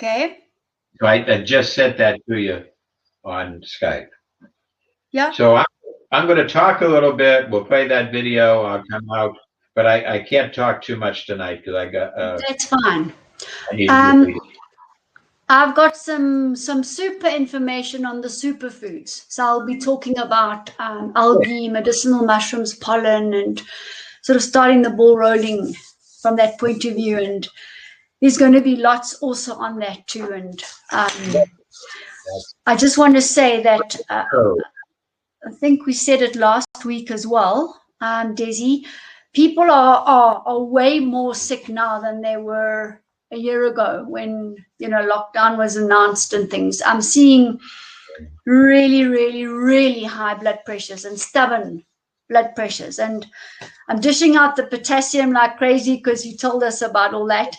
Okay. So I just sent that to you on Skype. Yeah. So I'm going to talk a little bit. We'll play that video. I'll come out, but I can't talk too much tonight because I got. That's fine. I need to read it. I've got some super information on the superfoods. So I'll be talking about algae, medicinal mushrooms, pollen, and sort of starting the ball rolling from that point of view. And there's going to be lots also on that too. And I just want to say that I think we said it last week as well, Desi, people are way more sick now than they were a year ago when, lockdown was announced and things. I'm seeing really, really, really high blood pressures and stubborn blood pressures. And I'm dishing out the potassium like crazy because you told us about all that.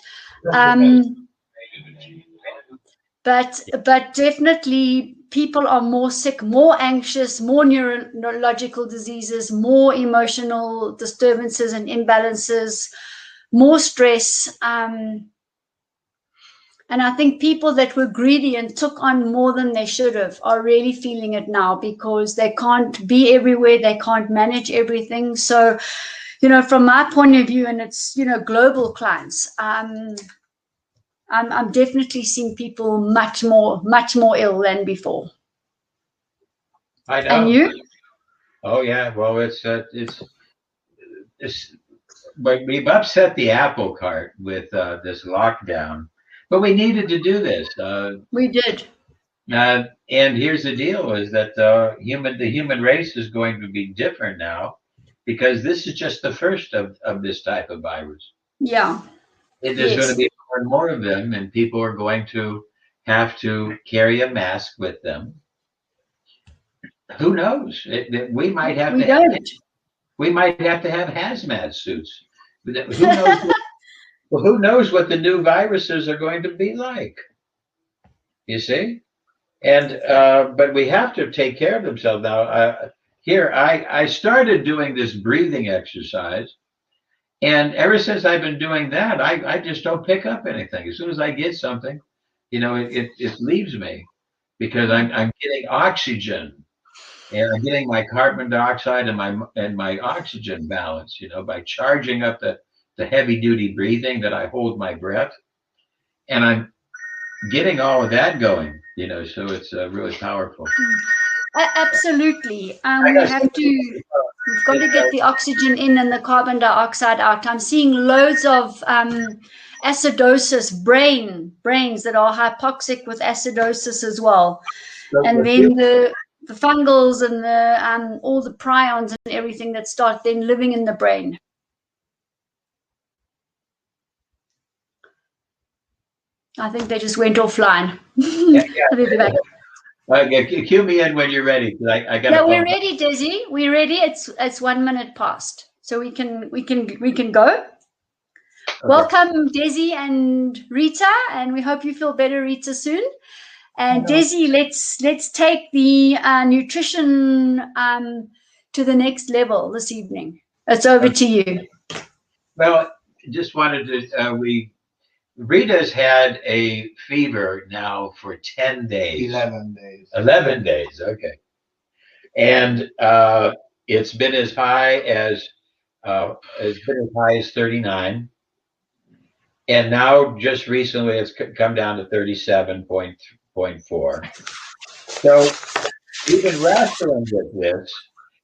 But definitely people are more sick, more anxious, more neurological diseases, more emotional disturbances and imbalances, more stress. And I think people that were greedy and took on more than they should have are really feeling it now because they can't be everywhere. They can't manage everything. So, from my point of view, and it's, global clients, I'm definitely seeing people much more ill than before. I know. And you? Oh yeah. Well, it's but we've upset the apple cart with this lockdown, but we needed to do this. We did. And here's the deal: is that the human race is going to be different now, because this is just the first of this type of virus. Yeah. There's going to be more and more of them, and people are going to have to carry a mask with them. Who knows? We might have to have hazmat suits. Who knows? Who knows what the new viruses are going to be like? You see, and but we have to take care of themselves now. Here, I started doing this breathing exercise, and ever since I've been doing that, I just don't pick up anything. As soon as I get something, it leaves me because I'm getting oxygen. And I'm getting my carbon dioxide and my oxygen balance, by charging up the heavy duty breathing that I hold my breath, and I'm getting all of that going, so it's really powerful. Absolutely. We've got to get the oxygen in and the carbon dioxide out. I'm seeing loads of acidosis, brains that are hypoxic with acidosis as well. And then the fungals and all the prions and everything that start then living in the brain. I think they just went offline. Yeah. Cue me in when you're ready. I got. Yeah, we're ready, Desi. We're ready. It's 1 minute past, so we can go. Okay. Welcome, Desi and Rita, and we hope you feel better, Rita, soon. And Desi, let's take the nutrition to the next level this evening. It's over to you. Well, just wanted to. Rita's had a fever now for 10 days. 11 days. 11 days. Okay. And it's been as high as 39. And now just recently it's come down to 37.4. So we've been wrestling with this,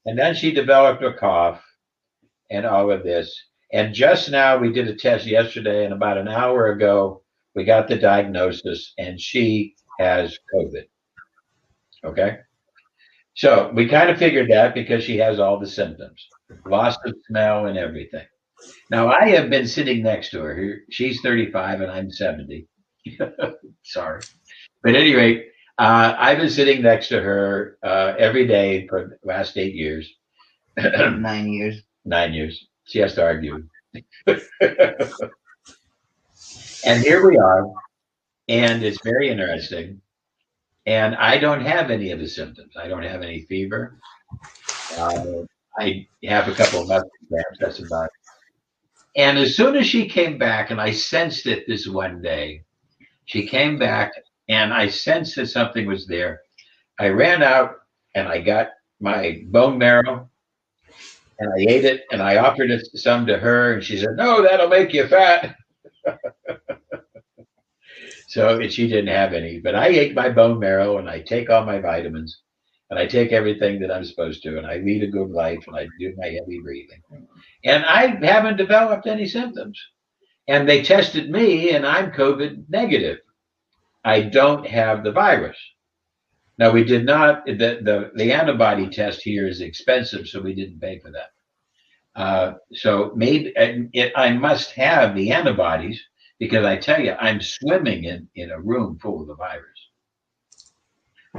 and then she developed a cough and all of this. And just now we did a test yesterday, and about an hour ago we got the diagnosis, and she has COVID. Okay. So we kind of figured that because she has all the symptoms, loss of smell and everything. Now I have been sitting next to her. She's 35 and I'm 70. Sorry. But at any rate, I've been sitting next to her every day for the last 8 years. 9 years. 9 years. She has to argue. And here we are. And it's very interesting. And I don't have any of the symptoms. I don't have any fever. I have a couple of muscle cramps. That's about it. And as soon as she came back, and I sensed it this one day, She came back, and I sensed that something was there. I ran out, and I got my bone marrow, and I ate it, and I offered it some to her, and she said, "No, that'll make you fat." So she didn't have any, but I ate my bone marrow, and I take all my vitamins, and I take everything that I'm supposed to, and I lead a good life, and I do my heavy breathing. And I haven't developed any symptoms. And they tested me, and I'm COVID negative. I don't have the virus. Now, we did not, the antibody test here is expensive, so we didn't pay for that. So maybe I must have the antibodies, because I tell you, I'm swimming in a room full of the virus.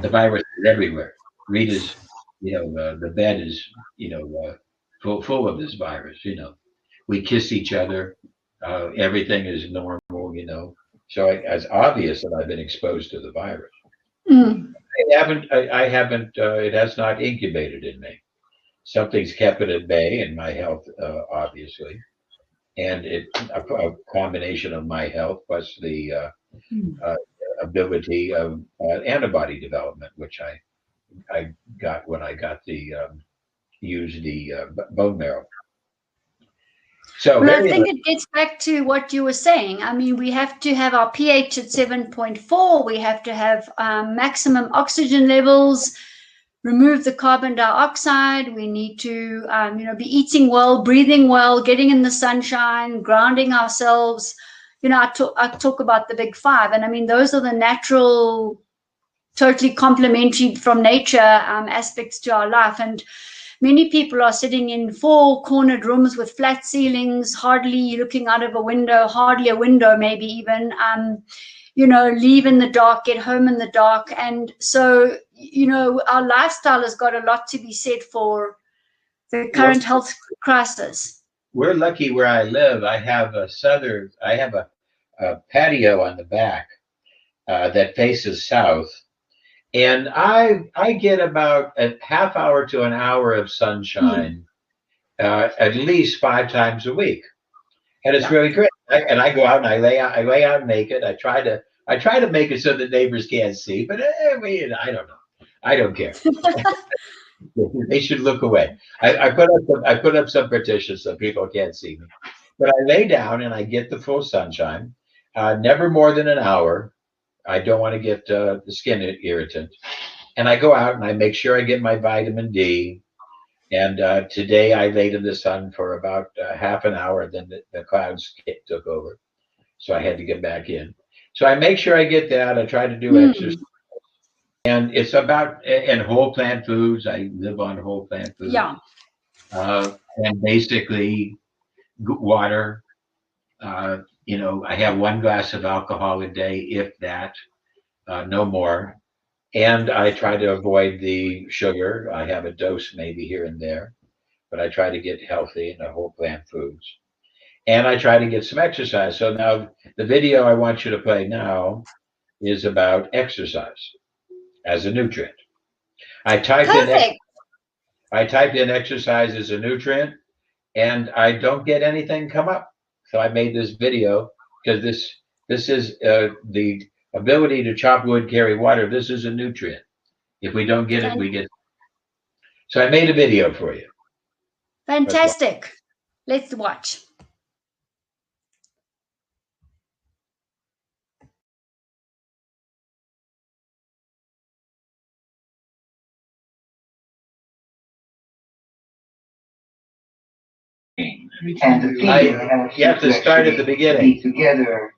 The virus is everywhere. Rita's, the bed is, full of this virus. We kiss each other. Everything is normal. So it's obvious that I've been exposed to the virus. Mm. I haven't. It has not incubated in me. Something's kept it at bay in my health, obviously, and a combination of my health plus the ability of antibody development, which I got when I got used the bone marrow. So well, I think it gets back to what you were saying. I mean, we have to have our pH at 7.4. We have to have maximum oxygen levels, remove the carbon dioxide. We need to, be eating well, breathing well, getting in the sunshine, grounding ourselves. I talk about the big five. And I mean, those are the natural, totally complementary from nature aspects to our life. And many people are sitting in 4 cornered rooms with flat ceilings, hardly looking out of a window, hardly a window, maybe even, leave in the dark, get home in the dark. And so, our lifestyle has got a lot to be said for the current health crisis. We're lucky where I live. I have a patio on the back that faces south. And I get about a half hour to an hour of sunshine at least 5 times a week, and it's really great. And I go out and I lay out naked. I try to make it so the neighbors can't see, but I don't know. I don't care. They should look away. I put up some partitions so people can't see me, but I lay down and I get the full sunshine. Never more than an hour. I don't want to get the skin irritant. And I go out and I make sure I get my vitamin D. And today I laid in the sun for about half an hour. Then the clouds took over. So I had to get back in. So I make sure I get that. I try to do exercise. And it's about, and whole plant foods. I live on whole plant foods. Yeah. And basically water. I have 1 glass of alcohol a day, if that, no more. And I try to avoid the sugar. I have a dose maybe here and there, but I try to get healthy and whole plant foods. And I try to get some exercise. So now the video I want you to play now is about exercise as a nutrient. I typed in exercise as a nutrient, and I don't get anything come up. So I made this video because this is the ability to chop wood, carry water. This is a nutrient. If we don't get it, we get. So I made a video for you. Fantastic. Let's watch. And the team you have to start at the beginning. Be together,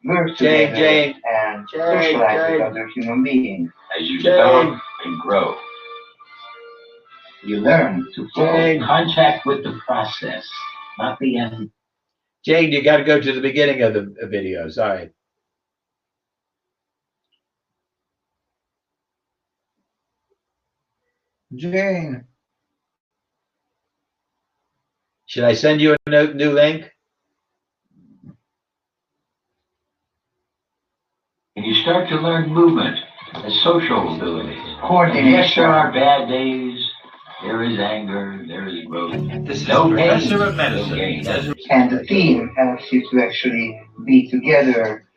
work together, and socialize with other human beings. As you develop and grow, you learn to flow contact with the process, not the end. Jane, you got to go to the beginning of the video. Sorry. Jane. Should I send you a new link? And you start to learn movement, a social ability. Coordination. Yes, there are bad days. There is anger. There is growth. This is no Professor pain, of Medicine. no gain. And the team helps you to actually be together,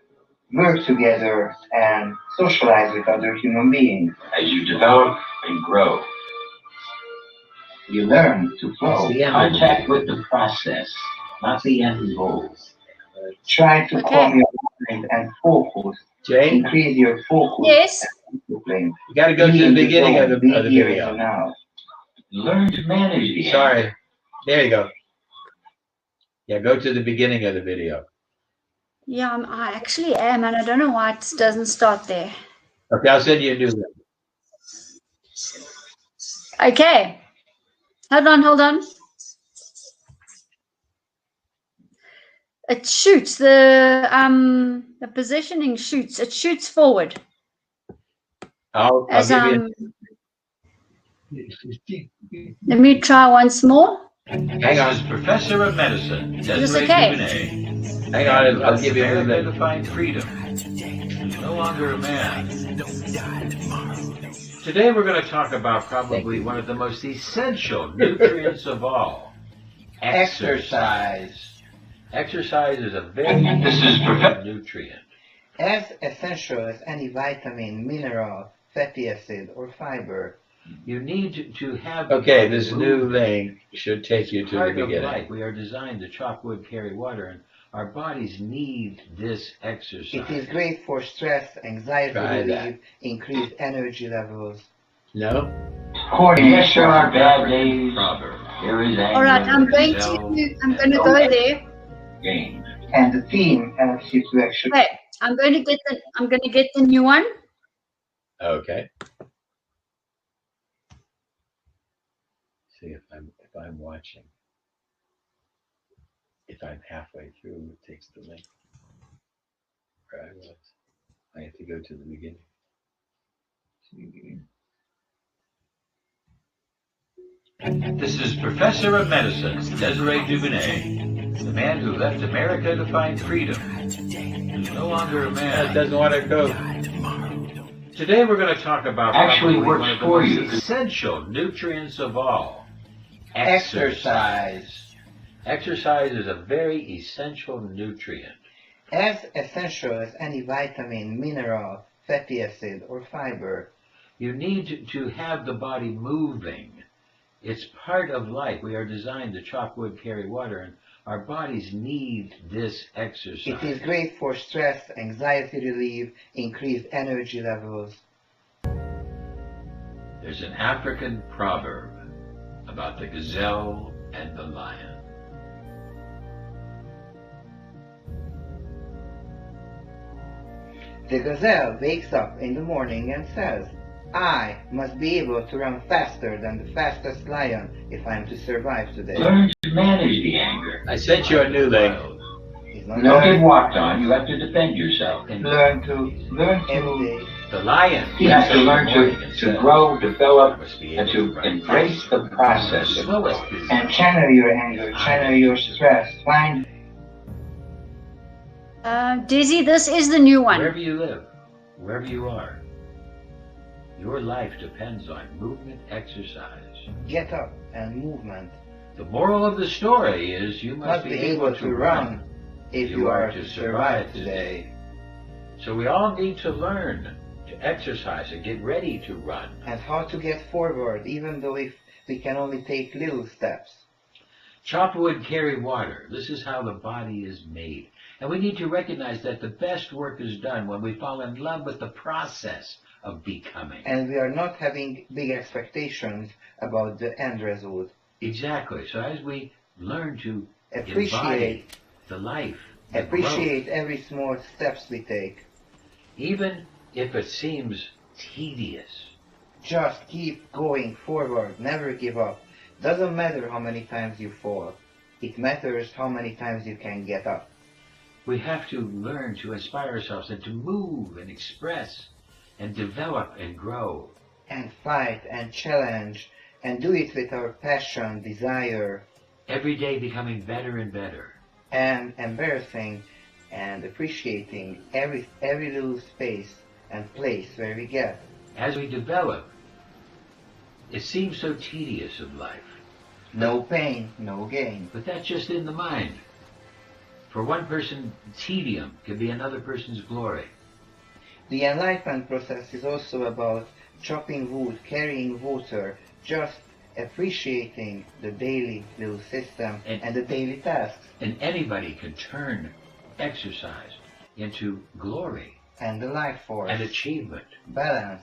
work together, and socialize with other human beings. As you develop and grow, You learn to flow. contact with the process, not the end goal. Try to calm your mind and focus. Jane, Increase your focus. Yes. And discipline. you got to go to the beginning of the Be here in the video. now. Learn to manage the Sorry. There you go. Yeah, go to the beginning of the video. Yeah, I actually am, and I don't know why it doesn't start there. Okay, I'll send you a new link. Okay. Hold on. It shoots the positioning shoots. It shoots forward. I'll As give let me try once more. Hang on. This is Professor of Medicine, Desiree okay? Dubounet. Hang on, I'll give you a America link. to find freedom. No longer a man. Today we're going to talk about probably one of the most essential nutrients of all. Exercise. Exercise is a very important nutrient. As essential as any vitamin, mineral, fatty acid, or fiber. You need to have. Okay, this new link should take you to the Part of beginning. life. We are designed to chop wood, carry water, and our bodies need this exercise. It is great for stress, anxiety Try relief, that. increased energy levels. No? Yes, there are bad days. Proverb. There is anger. All right, I'm going to go there. Gain. And the theme helps you to actually Okay, I'm going to get the new one. Okay. See if I'm watching. If I'm halfway through, it takes the link. Where I was. I have to go to the beginning. This is Professor of Medicine, Desiree Dubounet, the man who left America to find freedom. No longer a That man. doesn't want to go. Today we're going to talk about Actually probably works one of the for most you. essential nutrients of all. exercise. Exercise is a very essential nutrient. As essential as any vitamin, mineral, fatty acid, or fiber. You need to have the body moving. It's part of life. We are designed to chop wood, carry water, and our bodies need this exercise. It is great for stress, anxiety relief, increased energy levels. There's an African proverb about the gazelle and the lion. The gazelle wakes up in the morning and says, I must be able to run faster than the fastest lion if I am to survive today. Learn to manage the anger. I sent you a new link. He's not Don't get learn, walked on. You have to defend yourself. And learn every day. the lion. You have to learn Morning and to says, grow, develop, must be and able to run embrace faster the process than of the slowest growth. gazelle. And channel your anger, channel your stress. Find Dizzy, this is the new one. Wherever you live, wherever you are, your life depends on movement, exercise. get up and movement. The moral of the story is you must Must be able to run if you are to survive today. So we all need to learn to exercise and get ready to run. And how to get forward even though if we can only take little steps. Chop wood, carry water. This is how the body is made. And we need to recognize that the best work is done when we fall in love with the process of becoming. And we are not having big expectations about the end result. Exactly. So as we learn to Appreciate embody the life, the Appreciate every small steps we take. growth, even if it seems tedious. Just keep going forward, never give up. Doesn't matter how many times you fall. It matters how many times you can get up. We have to learn to inspire ourselves and to move and express and develop and grow. And fight and challenge and do it with our passion, desire, Every day becoming better and better. and embarrassing and appreciating every little space and place where we get. As we develop, it seems so tedious of life. No pain, no gain. But that's just in the mind. For one person, tedium can be another person's glory. The enlightenment process is also about chopping wood, carrying water, just appreciating the daily little system and the daily tasks. And anybody can turn exercise into glory And the life force. and achievement. Balance.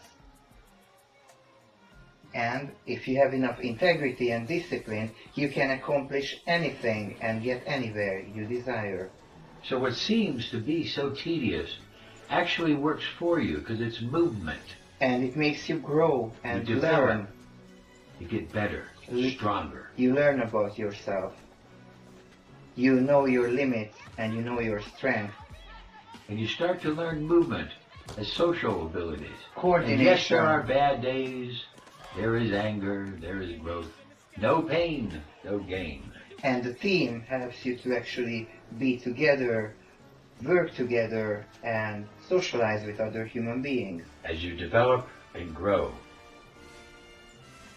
And if you have enough integrity and discipline, you can accomplish anything and get anywhere you desire. So what seems to be so tedious actually works for you because it's movement. And it makes you grow and You develop. learn. You get better, stronger. You learn about yourself. You know your limits and you know your strength. And you start to learn movement as social abilities. Coordination. And yes, there are bad days. There is anger. There is growth. No pain, no gain. And the team helps you to actually be together, work together, and socialize with other human beings. As you develop and grow,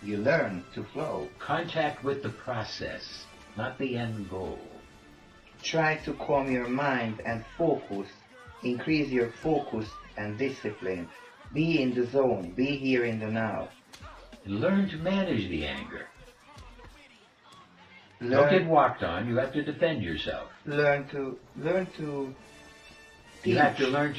You learn to flow. contact with the process, not the end goal. Try to calm your mind and focus. Increase your focus and discipline. Be in the zone. Be here in the now. And learn to manage the anger. Don't get walked on. You have to defend yourself. Learn to You have to teach. learn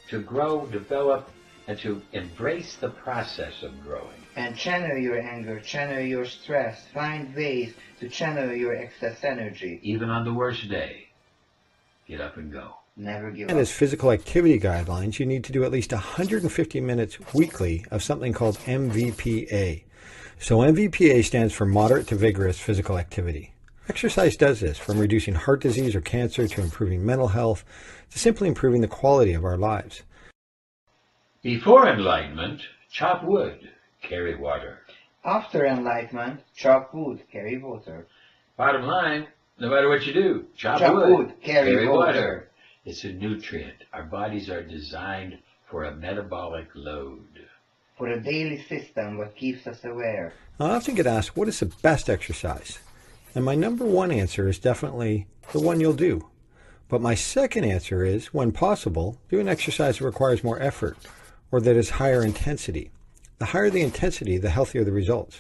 to grow, develop, and to embrace the process of growing. And channel your anger, channel your stress. Find ways to channel your excess energy. Even on the worst day, get up and go. Never give And up. as physical activity guidelines, you need to do at least 150 minutes weekly of something called MVPA. So MVPA stands for moderate to vigorous physical activity. Exercise does this, from reducing heart disease or cancer to improving mental health to simply improving the quality of our lives. Before enlightenment, chop wood, carry water. After enlightenment, chop wood, carry water. Bottom line, no matter what you do, chop Chop wood, wood, carry water. It's a nutrient. Our bodies are designed for a metabolic load. For a daily system, what keeps us aware. I often get asked, what is the best exercise? And my number one answer is definitely the one you'll do. But my second answer is, when possible, do an exercise that requires more effort or that is higher intensity. The higher the intensity, the healthier the results.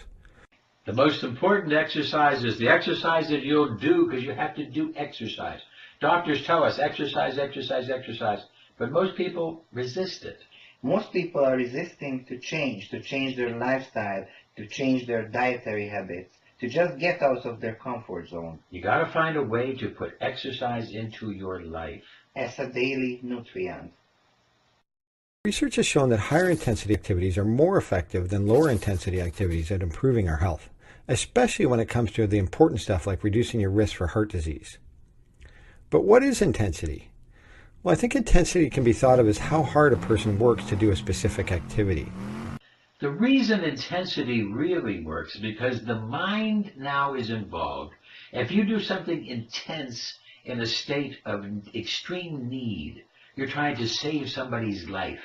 The most important exercise is the exercise that you'll do because you have to do exercise. Doctors tell us exercise, exercise, exercise, but most people resist it. Most people are resisting to change their lifestyle, to change their dietary habits, to just get out of their comfort zone. You got to find a way to put exercise into your life. As a daily nutrient. Research has shown that higher intensity activities are more effective than lower intensity activities at improving our health, especially when it comes to the important stuff like reducing your risk for heart disease. But what is intensity? Well, I think intensity can be thought of as how hard a person works to do a specific activity. The reason intensity really works is because the mind now is involved. If you do something intense in a state of extreme need, you're trying to save somebody's life,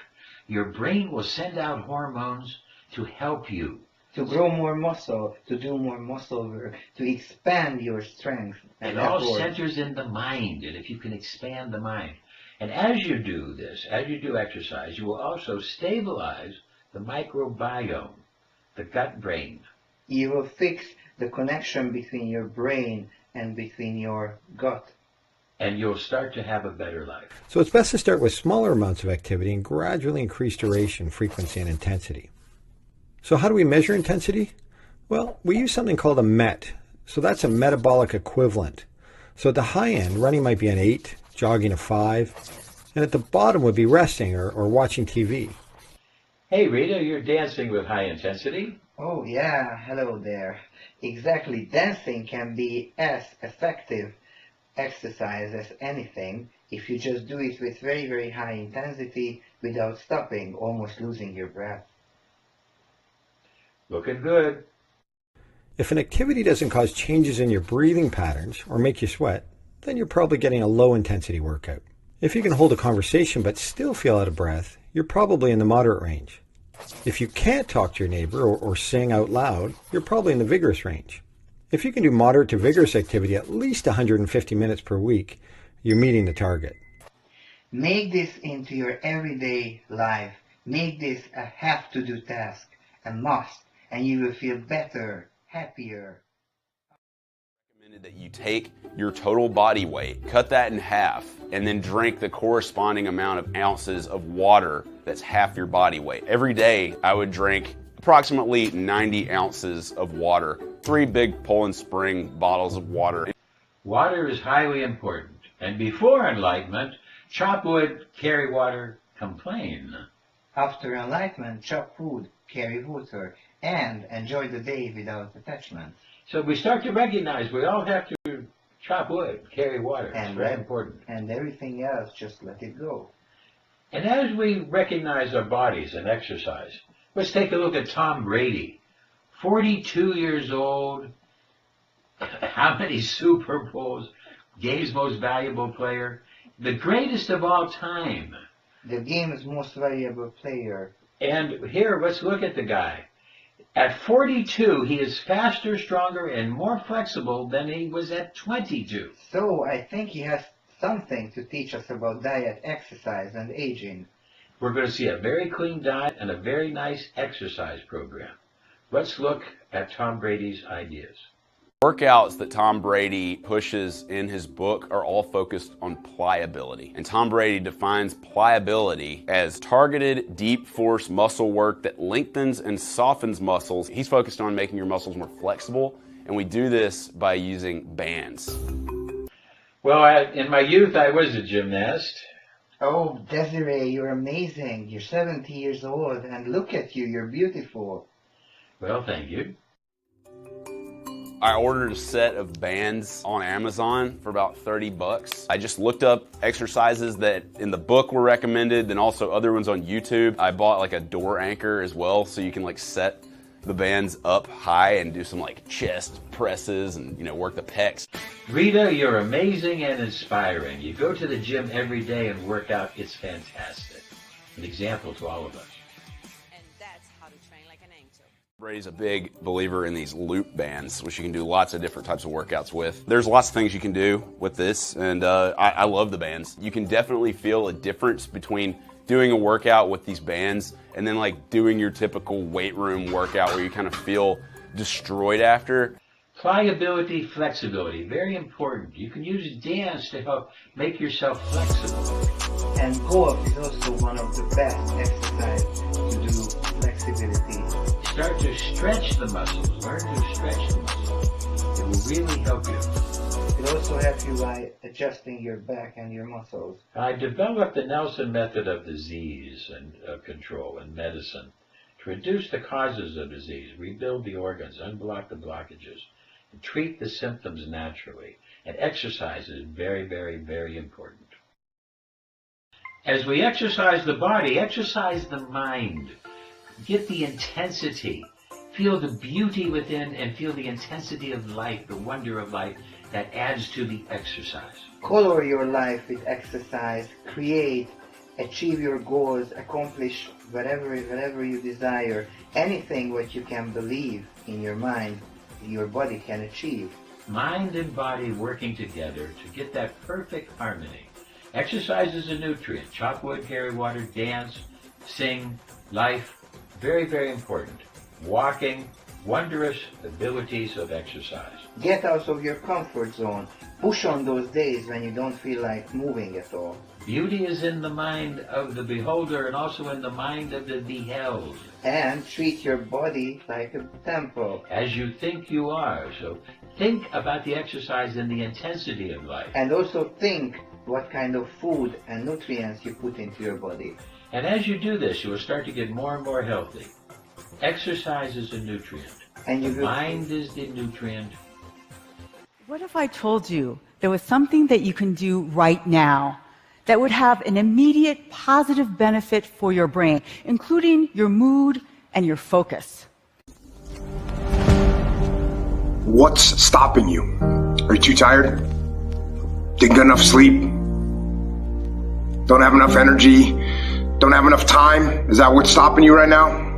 your brain will send out hormones to help you. To grow more muscle, to do more muscle work, to expand your strength. It all centers in the mind, and if you can expand the mind. And as you do this, as you do exercise, you will also stabilize the microbiome, the gut brain. You will fix the connection between your brain and between your gut. And you'll start to have a better life. So it's best to start with smaller amounts of activity and gradually increase duration, frequency, and intensity. So how do we measure intensity? Well, we use something called a MET. So that's a metabolic equivalent. So at the high end, running might be an 8, jogging a 5, and at the bottom would be resting or watching TV. Hey Rita, you're dancing with high intensity. Oh yeah, hello there. Exactly, dancing can be as effective exercise as anything if you just do it with very, very high intensity without stopping, almost losing your breath. Looking good. If an activity doesn't cause changes in your breathing patterns or make you sweat, then you're probably getting a low intensity workout. If you can hold a conversation but still feel out of breath, you're probably in the moderate range. If you can't talk to your neighbor or sing out loud, you're probably in the vigorous range. If you can do moderate to vigorous activity at least 150 minutes per week, you're meeting the target. Make this into your everyday life. Make this a have-to-do task, a must, and you will feel better, happier. That you take your total body weight, cut that in half, and then drink the corresponding amount of ounces of water that's half your body weight. Every day I would drink approximately 90 ounces of water, 3 big Poland Spring bottles of water. Water is highly important, and before enlightenment, chop wood, carry water, complain. After enlightenment, chop wood, carry water, and enjoy the day without attachments. So we start to recognize we all have to chop wood, carry water. It's very important. And everything else, just let it go. And as we recognize our bodies and exercise, let's take a look at Tom Brady. 42 years old, how many Super Bowls, game's most valuable player, the greatest of all time. The game's most valuable player. And here, let's look at the guy. At 42, he is faster, stronger, and more flexible than he was at 22. So I think he has something to teach us about diet, exercise, and aging. We're going to see a very clean diet and a very nice exercise program. Let's look at Tom Brady's ideas. Workouts that Tom Brady pushes in his book are all focused on pliability. And Tom Brady defines pliability as targeted, deep force muscle work that lengthens and softens muscles. He's focused on making your muscles more flexible, and we do this by using bands. Well, in my youth, I was a gymnast. Oh, Desiree, you're amazing. You're 70 years old, and look at you, you're beautiful. Well, thank you. I ordered a set of bands on Amazon for about 30 bucks. I just looked up exercises that in the book were recommended, and also other ones on YouTube. I bought like a door anchor as well, so you can like set the bands up high and do some like chest presses and, you know, work the pecs. Rita, you're amazing and inspiring. You go to the gym every day and work out. It's fantastic. An example to all of us. Brady's a big believer in these loop bands, which you can do lots of different types of workouts with. There's lots of things you can do with this, and I love the bands. You can definitely feel a difference between doing a workout with these bands and then like doing your typical weight room workout where you kind of feel destroyed after. Pliability, flexibility, very important. You can use dance to help make yourself flexible. And golf is also one of the best exercises to do flexibility. Start to stretch the muscles. Learn to stretch the muscles. It will really help you. It also helps you by adjusting your back and your muscles. I developed the Nelson method of disease and control in medicine to reduce the causes of disease, rebuild the organs, unblock the blockages, and treat the symptoms naturally. And exercise is very, very, very important. As we exercise the body, exercise the mind. Get the intensity. Feel the beauty within and feel the intensity of life, the wonder of life that adds to the exercise. Color your life with exercise. Create, achieve your goals, accomplish whatever you desire. Anything what you can believe in your mind, your body can achieve. Mind and body working together to get that perfect harmony. Exercise is a nutrient. Chop wood, carry water, dance, sing, life. Very, very important. Walking, wondrous abilities of exercise. Get out of your comfort zone. Push on those days when you don't feel like moving at all. Beauty is in the mind of the beholder and also in the mind of the beheld. And treat your body like a temple. As you think you are. So think about the exercise and the intensity of life. And also think what kind of food and nutrients you put into your body. And as you do this, you will start to get more and more healthy. Exercise is a nutrient. And the mind is the nutrient. What if I told you there was something that you can do right now that would have an immediate positive benefit for your brain, including your mood and your focus? What's stopping you? Are you too tired? Didn't get enough sleep? Don't have enough energy? Don't have enough time? Is that what's stopping you right now?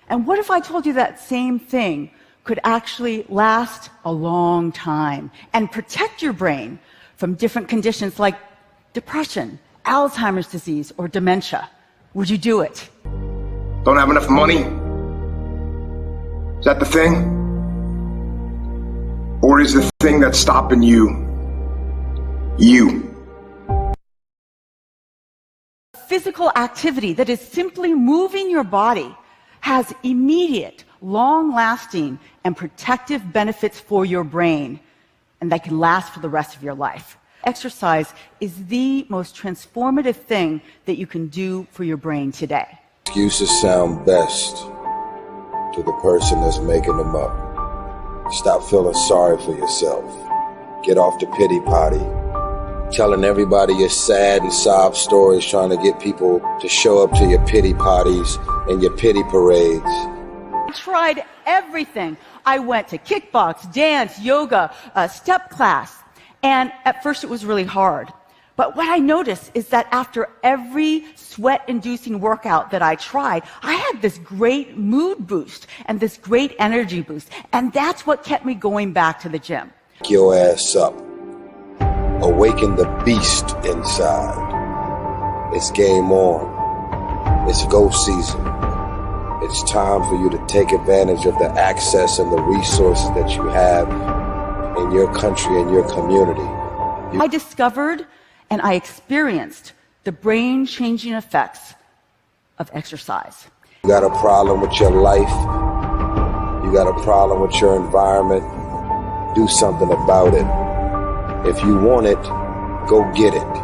And what if I told you that same thing could actually last a long time and protect your brain from different conditions like depression, Alzheimer's disease, or dementia. Would you do it? Don't have enough money? Is that the thing? Or is the thing that's stopping you, you? Physical activity that is simply moving your body has immediate, long-lasting, and protective benefits for your brain, and that can last for the rest of your life. Exercise is the most transformative thing that you can do for your brain today. Excuses sound best to the person that's making them up. Stop feeling sorry for yourself. Get off the pity potty. Telling everybody your sad and sob stories, trying to get people to show up to your pity potties and your pity parades. I tried everything. I went to kickbox, dance, yoga, step class. And at first it was really hard. But what I noticed is that after every sweat-inducing workout that I tried, I had this great mood boost and this great energy boost. And that's what kept me going back to the gym. Wake your ass up. Awaken the beast inside. It's game on. It's go season. It's time for you to take advantage of the access and the resources that you have in your country and your community. I discovered and I experienced the brain-changing effects of exercise. You got a problem with your life, you got a problem with your environment, do something about it. If you want it, go get it.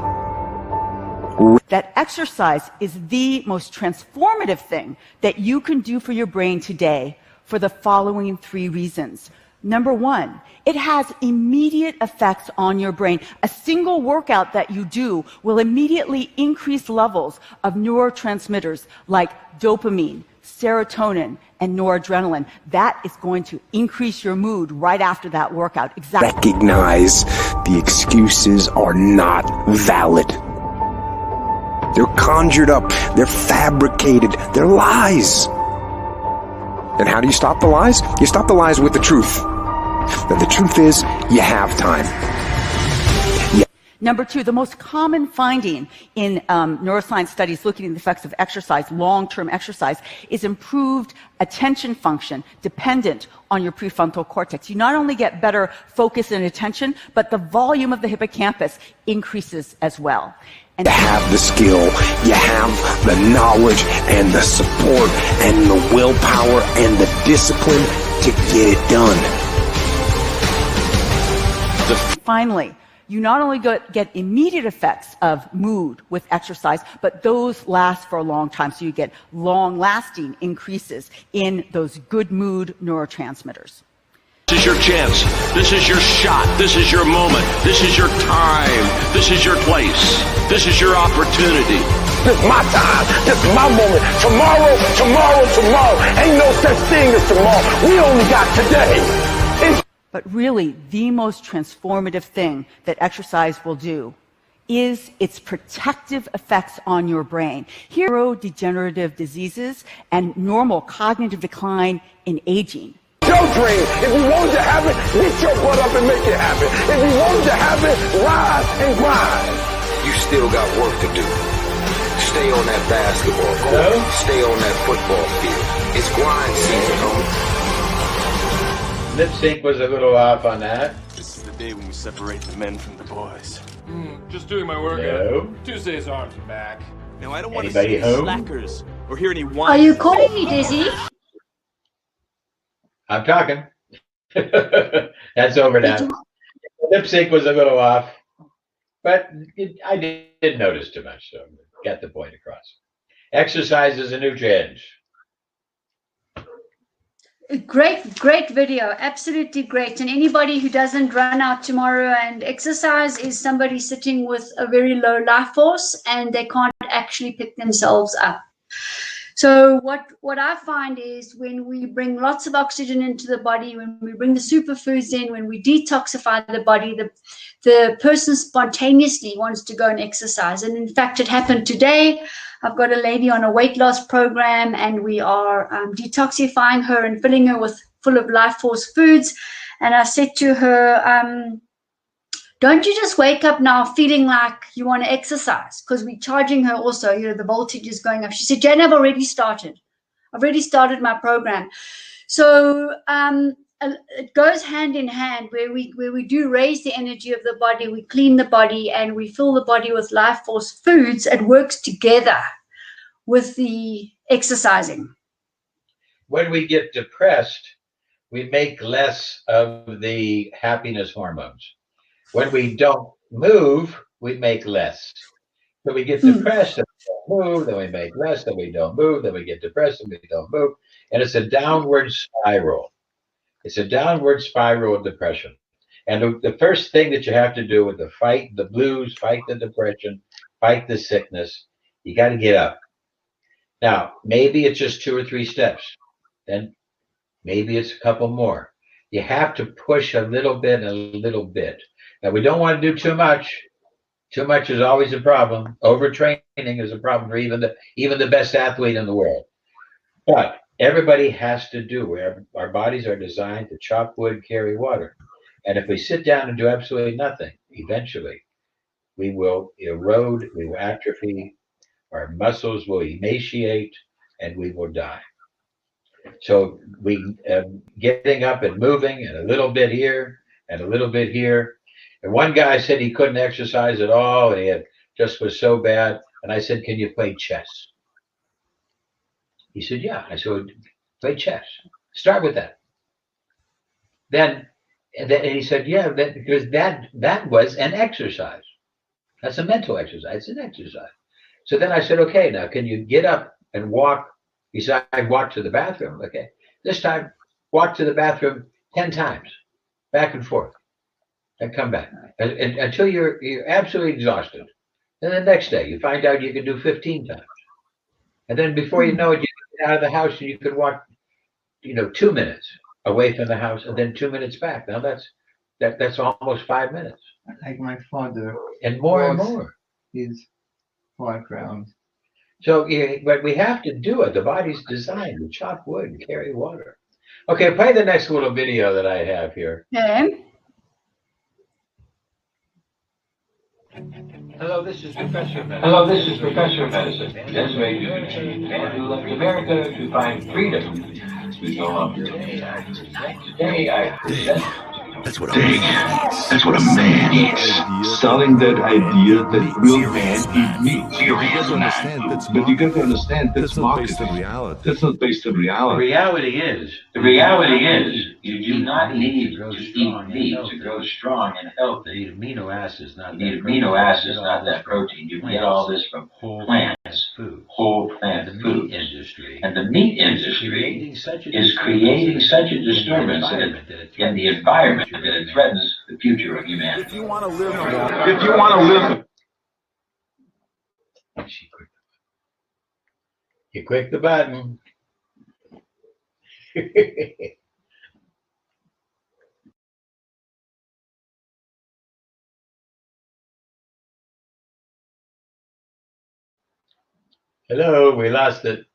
That exercise is the most transformative thing that you can do for your brain today for the following 3 reasons. Number 1, it has immediate effects on your brain. A single workout that you do will immediately increase levels of neurotransmitters like dopamine, serotonin, and noradrenaline. That is going to increase your mood right after that workout. Exactly. Recognize the excuses are not valid. They're conjured up, they're fabricated, they're lies. And how do you stop the lies? You stop the lies with the truth. And the truth is, you have time. Number 2, the most common finding in neuroscience studies looking at the effects of exercise, long-term exercise, is improved attention function dependent on your prefrontal cortex. You not only get better focus and attention, but the volume of the hippocampus increases as well. And you have the skill, you have the knowledge and the support and the willpower and the discipline to get it done. Finally, you not only get immediate effects of mood with exercise, but those last for a long time. So you get long-lasting increases in those good mood neurotransmitters. This is your chance. This is your shot. This is your moment. This is your time. This is your place. This is your opportunity. This is my time. This is my moment. Tomorrow, tomorrow, tomorrow. Ain't no such thing as tomorrow. We only got today. But really, the most transformative thing that exercise will do is its protective effects on your brain. Here are neurodegenerative diseases and normal cognitive decline in aging. Your dream. If you want it to happen, get your butt up and make it happen. If you want it to happen, rise and grind. You still got work to do. Stay on that basketball court. Stay on that football field. It's grind season, homie. Lip sync was a little off on that. This is the day when we separate the men from the boys. Just doing my workout. No. Tuesday's arms are back. Now I don't want to see any slackers or hear any whine. Are you calling me, Dizzy? I'm talking. That's over now. Lip sync was a little off, but I didn't notice too much, so got the point across. Exercise is a new change. Great video, absolutely great. And anybody who doesn't run out tomorrow and exercise is somebody sitting with a very low life force and they can't actually pick themselves up. So what I find is when we bring lots of oxygen into the body, when we bring the superfoods in, when we detoxify the body, the person spontaneously wants to go and exercise. And in fact, it happened today. I've got a lady on a weight loss program and we are detoxifying her and filling her with full of life force foods. And I said to her, don't you just wake up now feeling like you want to exercise? Because we're charging her also, you know, the voltage is going up. She said, Jane, I've already started my program. So it goes hand in hand where we do raise the energy of the body, we clean the body, and we fill the body with life force foods. It works together with the exercising. When we get depressed, we make less of the happiness hormones. When we don't move, we make less. So we get depressed and we don't move, then we make less, then we don't move, then we get depressed and we don't move. And it's a downward spiral. It's a downward spiral of depression. And the first thing that you have to do with the fight the blues, fight the depression, fight the sickness, you got to get up. Now, maybe it's just 2 or 3 steps. Then maybe it's a couple more. You have to push a little bit and a little bit. Now, we don't want to do too much. Too much is always a problem. Overtraining is a problem for even the best athlete in the world. But everybody has to do. Our bodies are designed to chop wood, carry water. And if we sit down and do absolutely nothing, eventually we will erode, we will atrophy, our muscles will emaciate, and we will die. So we getting up and moving, and a little bit here and a little bit here. And one guy said he couldn't exercise at all, and he just was so bad. And I said, "Can you play chess?" He said, "Yeah." I said, "Play chess. Start with that." And he said, "Yeah, because that was an exercise. That's a mental exercise. It's an exercise." So then I said, "Okay, now can you get up and walk?" He said, "I'd walk to the bathroom." Okay, this time walk to the bathroom 10 times, back and forth, and come back and until you're absolutely exhausted. And the next day you find out you can do 15 times, and then before you know it, you get out of the house and you could walk, 2 minutes away from the house and then 2 minutes back. Now that's almost 5 minutes. Like my father. And more and more. His background. So, but we have to do it. The body's designed to chop wood and carry water. Okay, play the next little video that I have here. Okay. Hello, this is Professor Medicine. Hello, this is Professor Medicine. Desiree Dubounet, man who left America to find freedom to go longer. Today I present. That's what a man eats. Selling that idea that real man eat meat. But you got to understand that's not based on reality. That's not based on reality. The reality is, you do not need to eat meat to grow strong and healthy. You need amino acids, not that protein. You get all this from plants, whole plant foods. And the meat industry is creating such a disturbance in the environment that it threatens the future of humanity. If you want to live, You click the button. Hello, we lost it.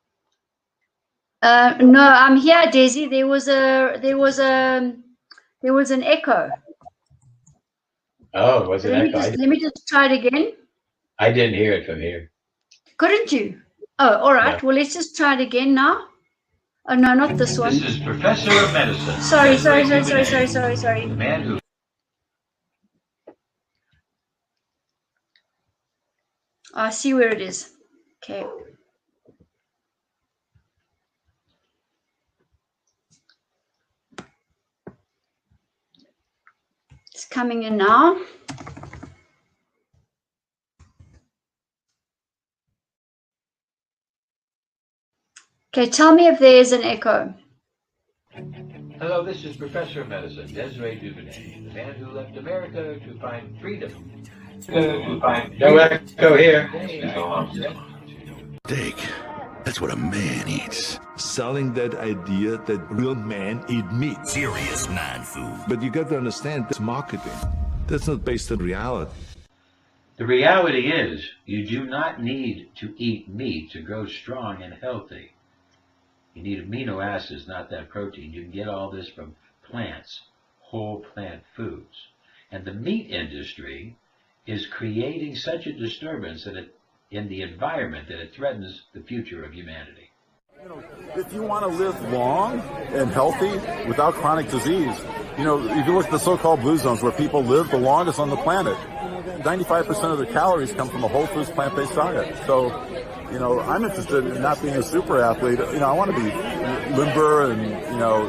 No, I'm here, Daisy. There was an echo. Oh, was it echo? Let me just try it again. I didn't hear it from here. Couldn't you? Oh, all right. No. Well, let's just try it again now. Oh, no, not this one. This is Professor of Medicine. Sorry. The man who I see where it is. Okay. It's coming in now. Okay, tell me if there is an echo. Hello, this is Professor of Medicine, Desiree Dubounet, the man who left America to find freedom. No echo here. steak. That's what a man eats. Selling that idea that real men eat meat. Serious man food. But you got to understand, that's marketing. That's not based on reality. The reality is, you do not need to eat meat to grow strong and healthy. You need amino acids, not that protein. You can get all this from plants, whole plant foods. And the meat industry is creating such a disturbance that in the environment that it threatens the future of humanity. If you want to live long and healthy without chronic disease, if you look at the so-called blue zones where people live the longest on the planet, 95% of their calories come from a whole foods plant-based diet. So, I'm interested in not being a super athlete. I want to be limber and,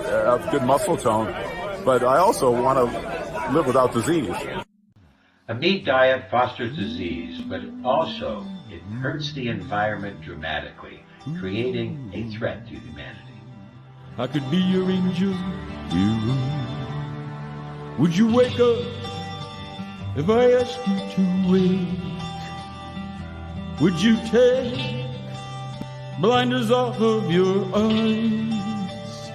have good muscle tone, but I also want to live without disease. A meat diet fosters disease, but also it hurts the environment dramatically, creating a threat to humanity. I could be your angel hero. Would you wake up if I asked you to wake? Would you take blinders off of your eyes?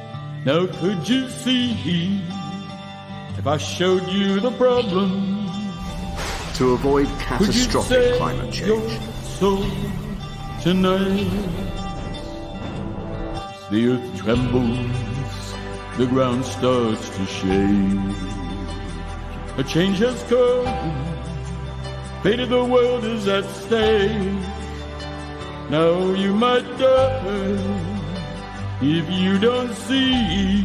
Now could you see if I showed you the problem? To avoid catastrophic climate change. So tonight, the earth trembles, the ground starts to shake. A change has come, fate of the world is at stake. Now you might die if you don't see.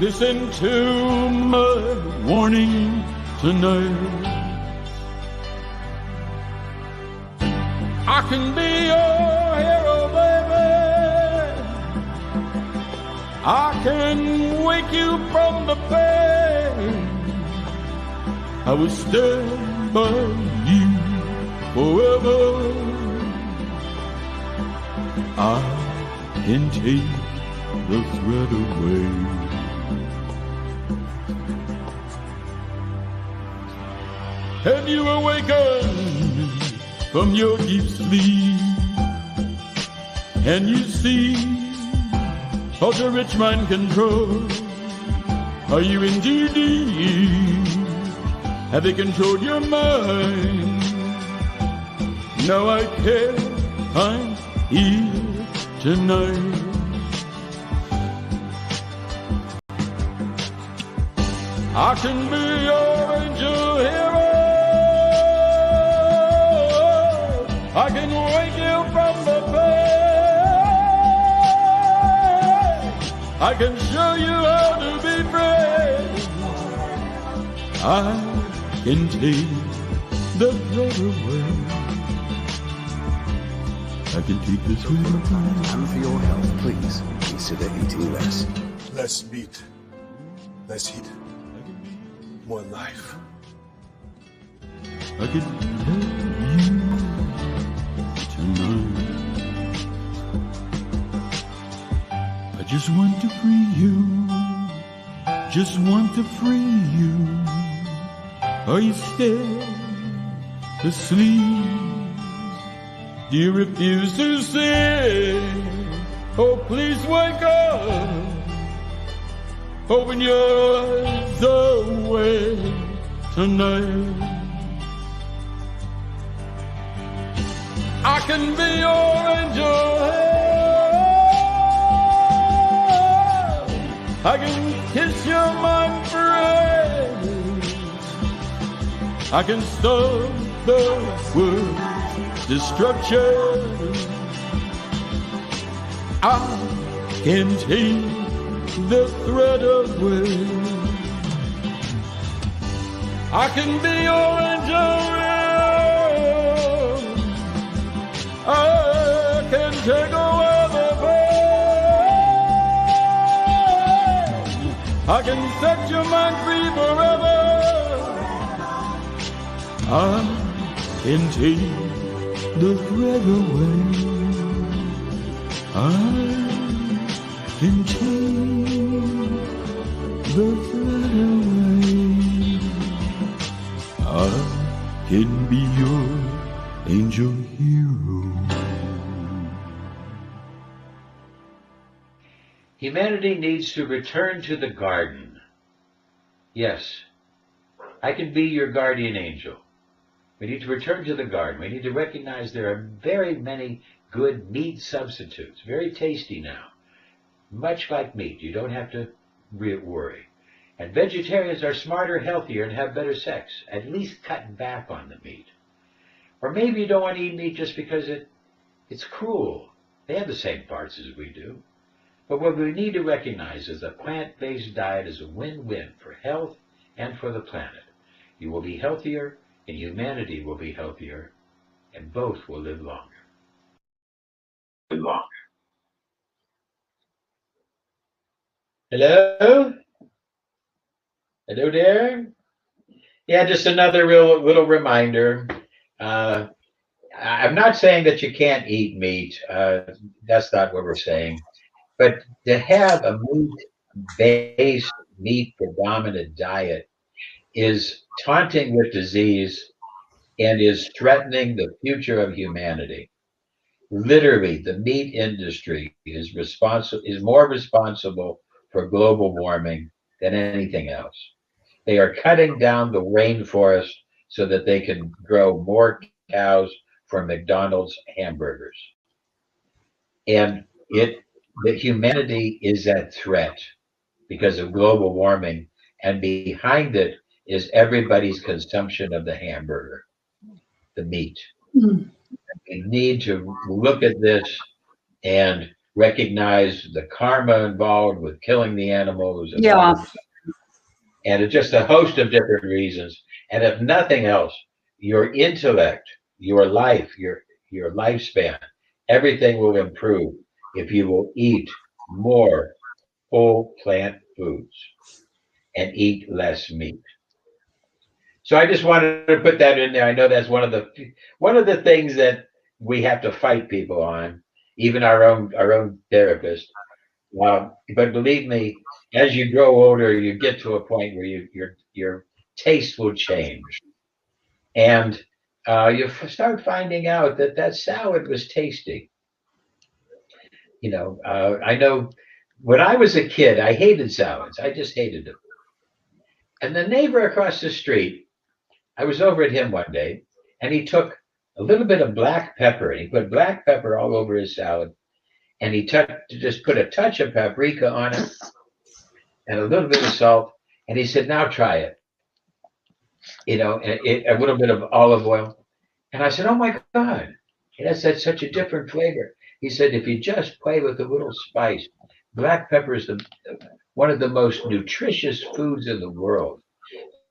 Listen to my warning tonight. I can be your hero, baby. I can wake you from the pain. I will stand by you forever. I can take the threat away. Have you awakened from your deep sleep? And you see all the rich mind control? Are you in too deep? Have they controlled your mind? No, I can't. I'm here tonight. I can be your angel hero. I can wake you from the bed. I can show you how to be brave. I can take the threat away. I can take the threat away. And for your health, please consider eating less. Less meat, less heat, more life. I can help you tonight. I just want to free you. Just want to free you. Are you still asleep? Do you refuse to see? Oh, please wake up. Open your eyes awake tonight. I can be your angel. I can kiss your mind free. I can stop the world's destruction. I can take the threat away. I can be your angel. I can take away the pain. I can set your mind free forever. I can take the threat away. I can take the threat away. I can be your angel hero. Humanity needs to return to the garden. Yes, I can be your guardian angel. We need to return to the garden. We need to recognize there are very many good meat substitutes, very tasty now. Much like meat, you don't have to worry. And vegetarians are smarter, healthier, and have better sex, at least cutting back on the meat. Or maybe you don't want to eat meat just because it's cruel. They have the same parts as we do. But what we need to recognize is a plant-based diet is a win-win for health and for the planet. You will be healthier, and humanity will be healthier, and both will live longer. Hello? Hello there? Yeah, just another little reminder. I'm not saying that you can't eat meat. That's not what we're saying. But to have a meat-based, meat-predominant diet is taunting with disease and is threatening the future of humanity. Literally, the meat industry is more responsible for global warming than anything else. They are cutting down the rainforest so that they can grow more cows for McDonald's hamburgers. And that humanity is at threat because of global warming, and behind it is everybody's consumption of the hamburger, the meat. We need to look at this and recognize the karma involved with killing the animals. And it's just a host of different reasons. And if nothing else, your intellect, your life, your lifespan, everything will improve if you will eat more whole plant foods and eat less meat. So I just wanted to put that in there. I know that's one of the things that we have to fight people on, even our own therapist. But believe me, as you grow older, you get to a point where your taste will change, and you start finding out that salad was tasty. I know when I was a kid, I hated salads. I just hated them. And the neighbor across the street, I was over at him one day, and he took a little bit of black pepper, and he put black pepper all over his salad, and he just put a touch of paprika on it and a little bit of salt, and he said, "Now try it." And a little bit of olive oil. And I said, "Oh my God, it has such a different flavor." He said, "If you just play with a little spice, black pepper is one of the most nutritious foods in the world,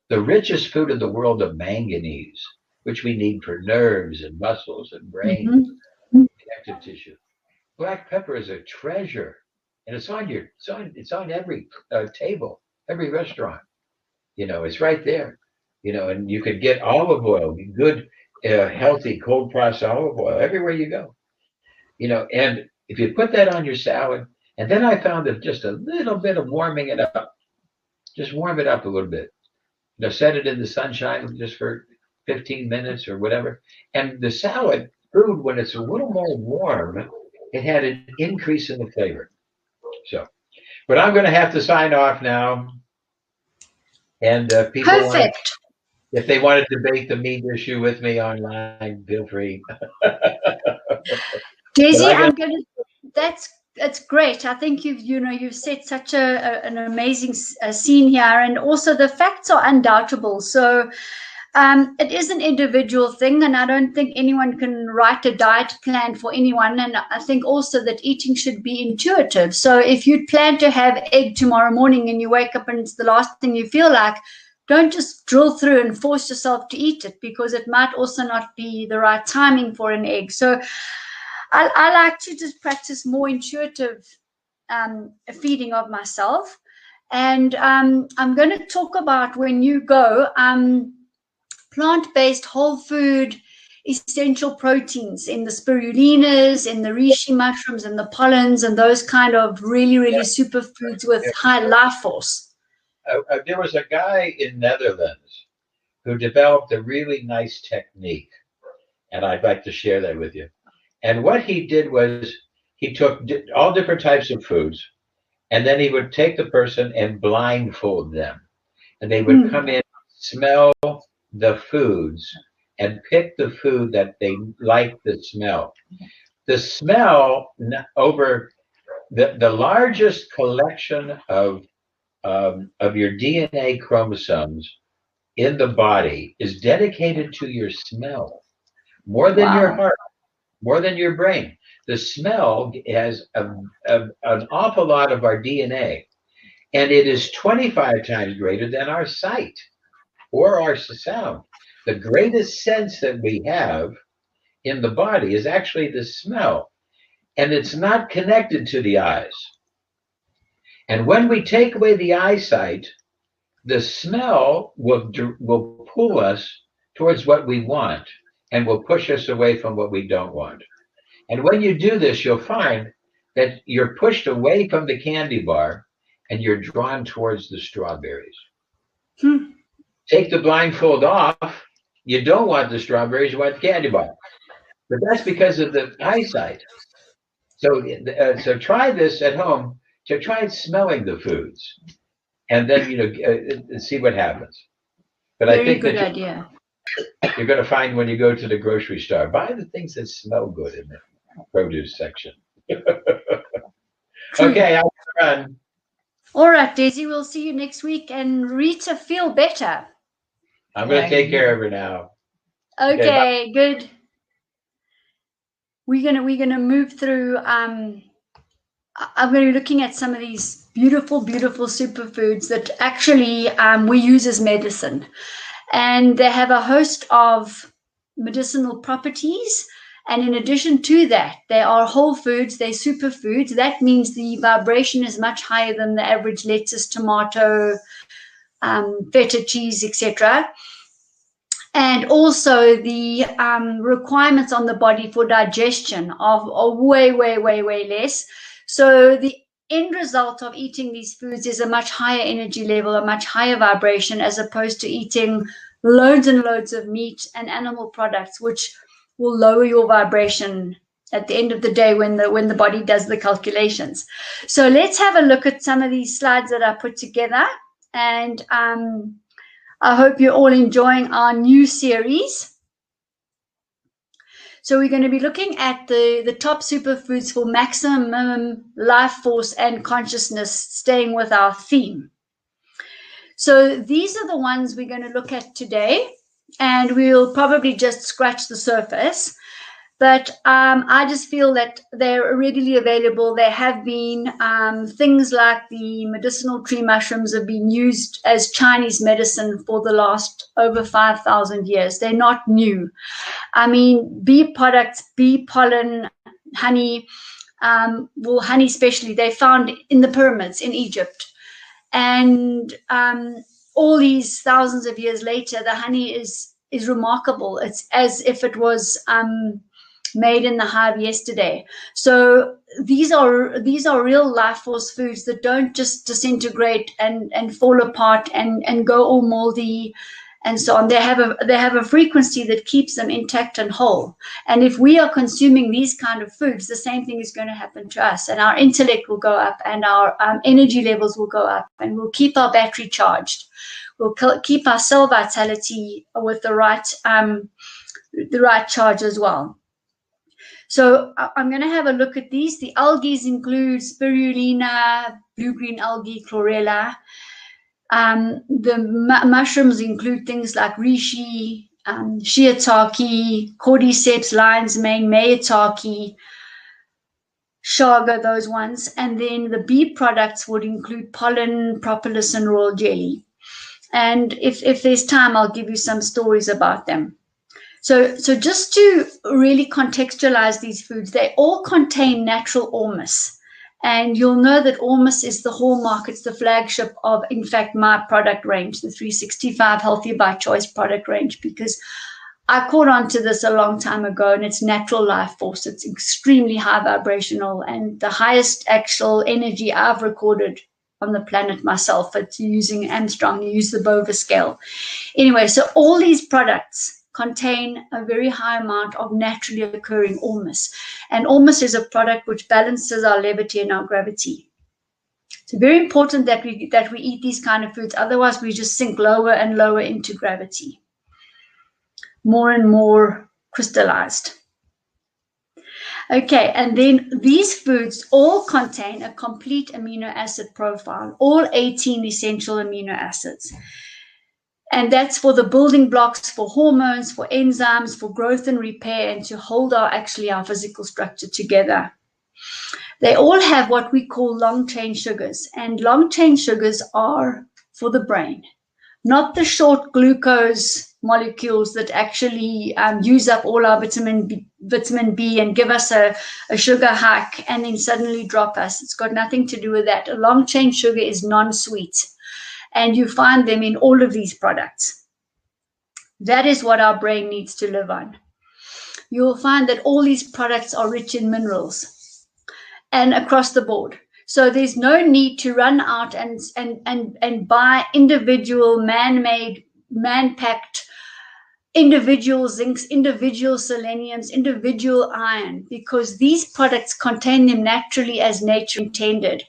the richest food in the world of manganese, which we need for nerves and muscles and brain, connective tissue. Black pepper is a treasure, and it's on every table, every restaurant. It's right there. And you could get olive oil, good, healthy, cold pressed olive oil everywhere you go. And if you put that on your salad, and then I found that just a little bit of warming it up, just warm it up a little bit. Set it in the sunshine just for 15 minutes or whatever. And the salad food, when it's a little more warm, it had an increase in the flavor. So, but I'm going to have to sign off now. And people, if they want to debate the meat issue with me online, feel free. Desi, that's great. I think you've set such an amazing scene here, and also the facts are undoubtable. So it is an individual thing, and I don't think anyone can write a diet plan for anyone. And I think also that eating should be intuitive. So if you plan to have egg tomorrow morning and you wake up and it's the last thing you feel like, don't just drill through and force yourself to eat it, because it might also not be the right timing for an egg. So I like to just practice more intuitive feeding of myself. And I'm going to talk about, when you go, plant-based whole food essential proteins in the spirulinas, in the reishi mushrooms, and the pollens, and those kind of really superfoods with high life force. There was a guy in Netherlands who developed a really nice technique, and I'd like to share that with you. And what he did was he took all different types of foods, and then he would take the person and blindfold them, and they would come in, smell the foods, and pick the food that they like the smell. The smell over the largest collection of of your DNA chromosomes in the body is dedicated to your smell, more than your heart, more than your brain. The smell has an awful lot of our DNA, and it is 25 times greater than our sight or our sound. The greatest sense that we have in the body is actually the smell, and it's not connected to the eyes. And when we take away the eyesight, the smell will pull us towards what we want and will push us away from what we don't want. And when you do this, you'll find that you're pushed away from the candy bar and you're drawn towards the strawberries. Take the blindfold off. You don't want the strawberries, you want the candy bar. But that's because of the eyesight. So try this at home. So try smelling the foods, and then see what happens. But I think good idea. You're going to find when you go to the grocery store, buy the things that smell good in the produce section. Okay, I'll run. All right, Daisy, we'll see you next week. And Rita, feel better. I'm going to take care of her now. Okay, good. We're gonna move through. I'm going to be looking at some of these beautiful, beautiful superfoods that actually we use as medicine, and they have a host of medicinal properties. And in addition to that, they are whole foods, they're superfoods. That means the vibration is much higher than the average lettuce, tomato, feta cheese, etc. And also the requirements on the body for digestion are way, way, way, way less. So the end result of eating these foods is a much higher energy level, a much higher vibration, as opposed to eating loads and loads of meat and animal products, which will lower your vibration at the end of the day when the body does the calculations. So let's have a look at some of these slides that I put together. And I hope you're all enjoying our new series. So we're going to be looking at the top superfoods for maximum life force and consciousness, staying with our theme. So these are the ones we're going to look at today, and we'll probably just scratch the surface. But I just feel that they're readily available. There have been things like the medicinal tree mushrooms have been used as Chinese medicine for the last over 5,000 years. They're not new. I mean, bee products, bee pollen, honey, honey especially, they found in the pyramids in Egypt. And all these thousands of years later, the honey is remarkable. It's as if it was made in the hive yesterday. So these are real life force foods that don't just disintegrate and fall apart and go all moldy and so on. They have a frequency that keeps them intact and whole. And if we are consuming these kind of foods, the same thing is going to happen to us, and our intellect will go up, and our energy levels will go up, and we'll keep our battery charged. We'll keep our cell vitality with the right charge as well. So I'm going to have a look at these. The algae include spirulina, blue-green algae, chlorella. The mushrooms include things like reishi, shiitake, cordyceps, lion's mane, maitake, chaga, those ones. And then the bee products would include pollen, propolis, and royal jelly. And if there's time, I'll give you some stories about them. So just to really contextualize these foods, they all contain natural ormus. And you'll know that ormus is the hallmark, it's the flagship of, in fact, my product range, the 365 Healthy by Choice product range, because I caught on to this a long time ago, and it's natural life force. It's extremely high vibrational and the highest actual energy I've recorded on the planet myself. It's using Armstrong, you use the Bova scale. Anyway, so all these products contain a very high amount of naturally occurring ormus. And ormus is a product which balances our levity and our gravity. It's very important that we eat these kind of foods, otherwise we just sink lower and lower into gravity, more and more crystallized. Okay, and then these foods all contain a complete amino acid profile, all 18 essential amino acids. And that's for the building blocks, for hormones, for enzymes, for growth and repair, and to hold our physical structure together. They all have what we call long-chain sugars, and long-chain sugars are for the brain, not the short glucose molecules that actually use up all our vitamin B and give us a sugar hike and then suddenly drop us. It's got nothing to do with that. A long-chain sugar is non-sweet, and you find them in all of these products. That is what our brain needs to live on. You'll find that all these products are rich in minerals and across the board. So there's no need to run out and buy individual man-made, man-packed individual zincs, individual seleniums, individual iron, because these products contain them naturally as nature intended.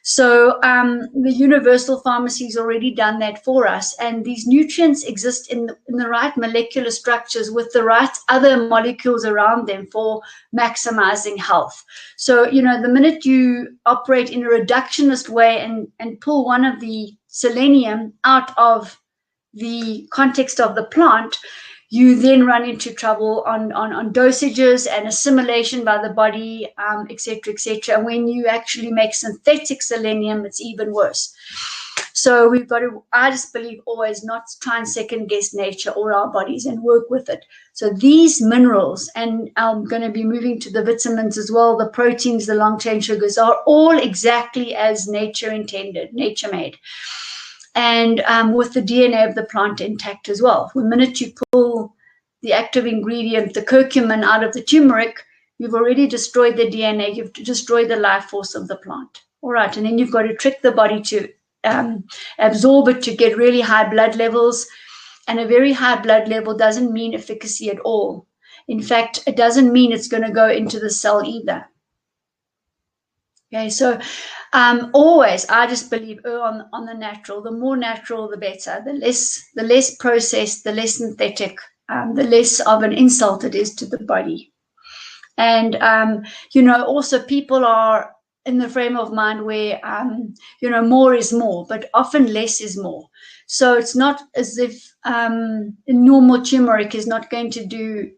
So the universal pharmacy has already done that for us, and these nutrients exist in the right molecular structures with the right other molecules around them for maximizing health. So, you know, the minute you operate in a reductionist way and pull one of the selenium out of the context of the plant, you then run into trouble on dosages and assimilation by the body, et cetera, et cetera. And when you actually make synthetic selenium, it's even worse. So we've got to, I just believe, always not try and second guess nature or our bodies and work with it. So these minerals, and I'm going to be moving to the vitamins as well, the proteins, the long chain sugars, are all exactly as nature intended, nature made. And with the DNA of the plant intact as well. The minute you pull the active ingredient, the curcumin, out of the turmeric, you've already destroyed the DNA, you've destroyed the life force of the plant. All right, and then you've got to trick the body to absorb it to get really high blood levels. And a very high blood level doesn't mean efficacy at all. In fact, it doesn't mean it's going to go into the cell either. Okay, so always, I just believe on the natural. The more natural, the better. The less processed, the less synthetic, the less of an insult it is to the body. And you know, also people are in the frame of mind where you know, more is more, but often less is more. So it's not as if normal turmeric is not going to do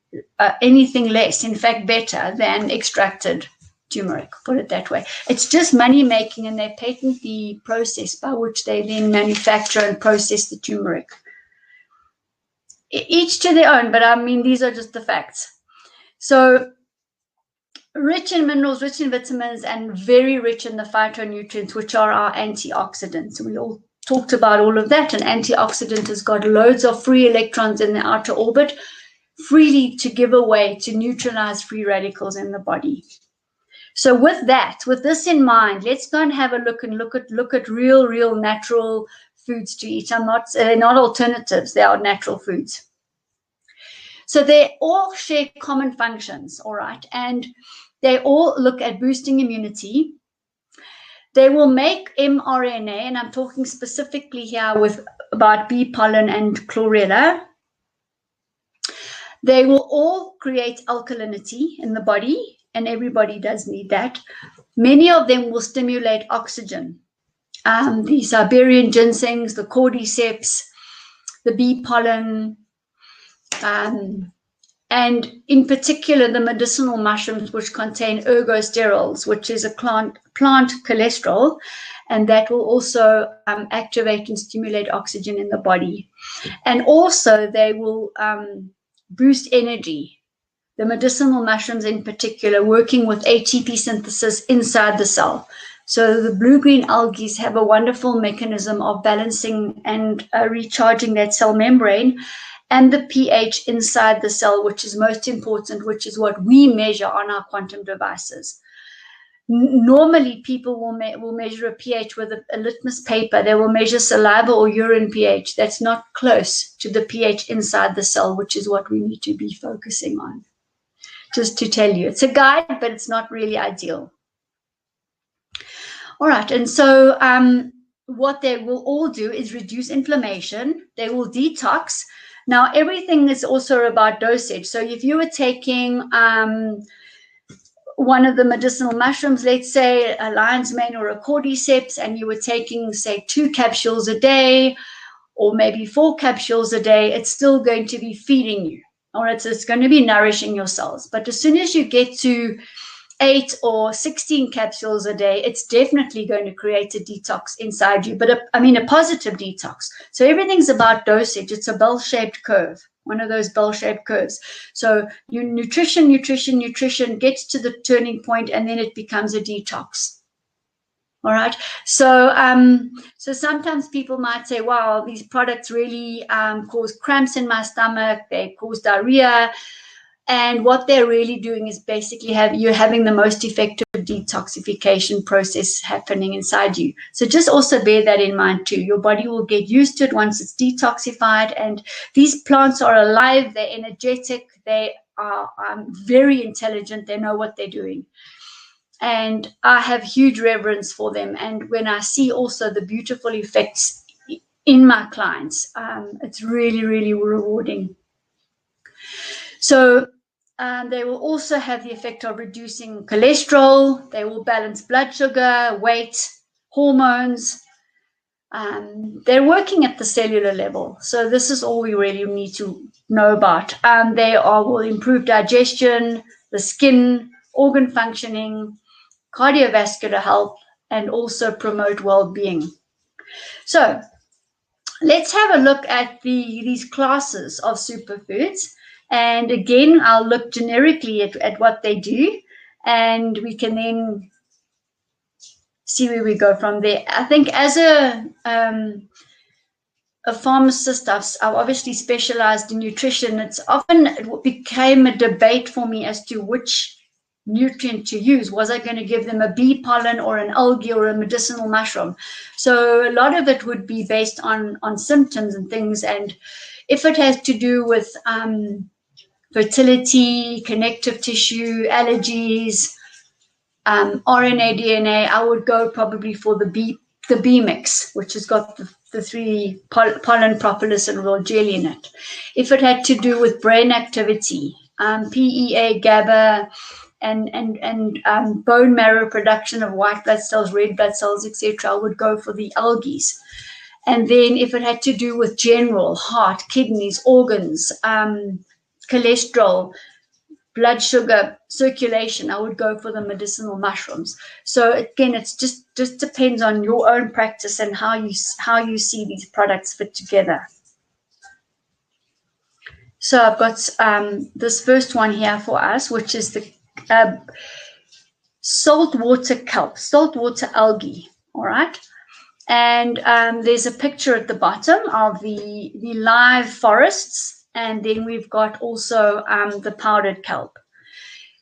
anything less, in fact, better than extracted turmeric, put it that way. It's just money making, and they patent the process by which they then manufacture and process the turmeric. Each to their own, but I mean, these are just the facts. So rich in minerals, rich in vitamins, and very rich in the phytonutrients, which are our antioxidants. We all talked about all of that. An antioxidant has got loads of free electrons in the outer orbit, freely to give away to neutralize free radicals in the body. So with that, with this in mind, let's go and have a look and look at real natural foods to eat. They're not alternatives, they are natural foods. So they all share common functions, all right, and they all look at boosting immunity. They will make mRNA, and I'm talking specifically here about bee pollen and chlorella. They will all create alkalinity in the body, and everybody does need that. Many of them will stimulate oxygen. The Siberian ginsengs, the Cordyceps, the bee pollen, and in particular the medicinal mushrooms, which contain ergosterols, which is a plant cholesterol, and that will also activate and stimulate oxygen in the body. And also they will boost energy. The medicinal mushrooms in particular, working with ATP synthesis inside the cell. So the blue-green algae have a wonderful mechanism of balancing and recharging that cell membrane and the pH inside the cell, which is most important, which is what we measure on our quantum devices. Normally, people will measure a pH with a litmus paper. They will measure saliva or urine pH. That's not close to the pH inside the cell, which is what we need to be focusing on. Just to tell you, it's a guide, but it's not really ideal. All right, and so what they will all do is reduce inflammation. They will detox. Now, everything is also about dosage. So if you were taking one of the medicinal mushrooms, let's say a lion's mane or a cordyceps, and you were taking, say, 2 capsules a day, or maybe 4 capsules a day, it's still going to be feeding you, or it's going to be nourishing your cells. But as soon as you get to 8 or 16 capsules a day, it's definitely going to create a detox inside you, but a positive detox. So everything's about dosage. It's a bell-shaped curve, one of those bell-shaped curves. So your nutrition gets to the turning point, and then it becomes a detox. All right. So so sometimes people might say, wow, these products really cause cramps in my stomach, they cause diarrhea. And what they're really doing is basically you're having the most effective detoxification process happening inside you. So just also bear that in mind too. Your body will get used to it once it's detoxified. And these plants are alive, they're energetic, they are very intelligent, they know what they're doing. And I have huge reverence for them. And when I see also the beautiful effects in my clients, it's really, really rewarding. So they will also have the effect of reducing cholesterol. They will balance blood sugar, weight, hormones. They're working at the cellular level. So this is all we really need to know about. They will improve digestion, the skin, organ functioning, cardiovascular health, and also promote well-being. So let's have a look at these classes of superfoods. And again, I'll look generically at what they do, and we can then see where we go from there. I think as a pharmacist, I've obviously specialized in nutrition. It became a debate for me as to which nutrient to use. Was I going to give them a bee pollen or an algae or a medicinal mushroom? So a lot of it would be based on symptoms and things. And if it has to do with fertility, connective tissue, allergies, RNA, DNA, I would go probably for the bee mix, which has got the 3 pollen, propolis, and raw jelly in it. If it had to do with brain activity, PEA, GABA, and bone marrow production of white blood cells, red blood cells, etc., I would go for the algae. And then if it had to do with general heart, kidneys, organs, cholesterol, blood sugar, circulation, I would go for the medicinal mushrooms. So again, it's just depends on your own practice and how you see these products fit together. So I've got this first one here for us, which is the saltwater kelp, saltwater algae. All right. And there's a picture at the bottom of the live forests. And then we've got also the powdered kelp.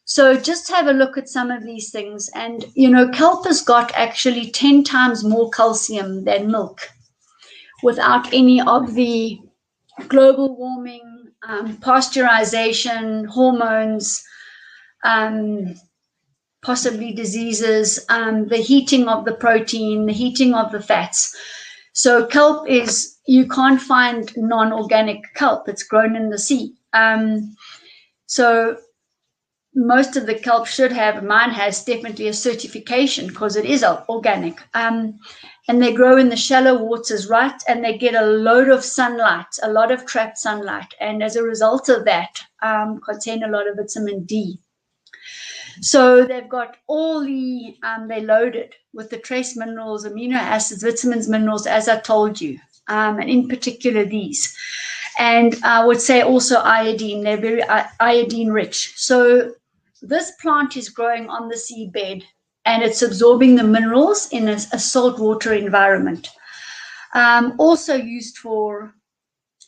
So just have a look at some of these things. And, kelp has got actually 10 times more calcium than milk without any of the global warming, pasteurization, hormones, possibly diseases, the heating of the protein, the heating of the fats. So kelp you can't find non-organic kelp. It's grown in the sea. So most of the kelp should have, mine has definitely a certification because it is organic. And they grow in the shallow waters, right? And they get a load of sunlight, a lot of trapped sunlight. And as a result of that, contain a lot of vitamin D. So they've got all they're loaded with the trace minerals, amino acids, vitamins, minerals, as I told you. And in particular these. And I would say also iodine, they're very iodine rich. So this plant is growing on the seabed and it's absorbing the minerals in a saltwater environment. Also used for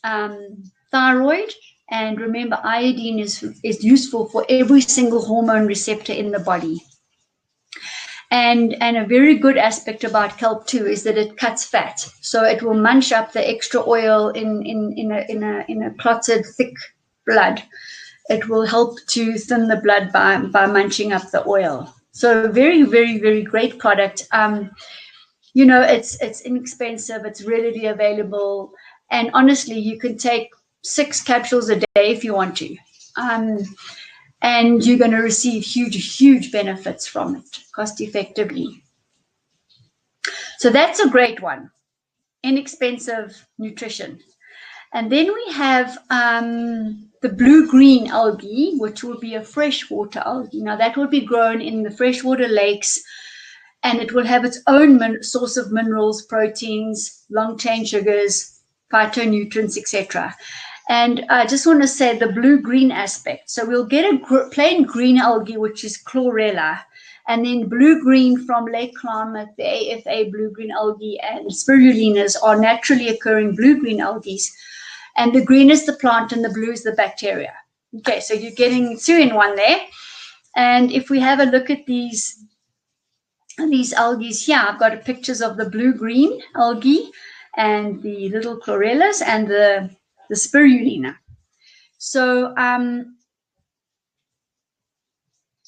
thyroid. And remember, iodine is useful for every single hormone receptor in the body. And a very good aspect about kelp too is that it cuts fat, so it will munch up the extra oil in a clotted thick blood. It will help to thin the blood by munching up the oil. So very, very, very great product. It's inexpensive. It's readily available, and honestly, you can take 6 capsules a day if you want to. and you're going to receive huge benefits from it, cost effectively. So that's a great one, inexpensive nutrition. And then we have the blue-green algae, which will be a freshwater algae. Now that will be grown in the freshwater lakes, and it will have its own source of minerals, proteins, long-chain sugars, phytonutrients, etc. And I just want to say the blue-green aspect. So we'll get a plain green algae, which is Chlorella, and then blue-green from Lake Klamath, the AFA blue-green algae, and spirulinas are naturally occurring blue-green algae. And the green is the plant and the blue is the bacteria. Okay, so you're getting 2 in 1 there. And if we have a look at these algae here, I've got pictures of the blue-green algae and the little chlorellas and the spirulina. So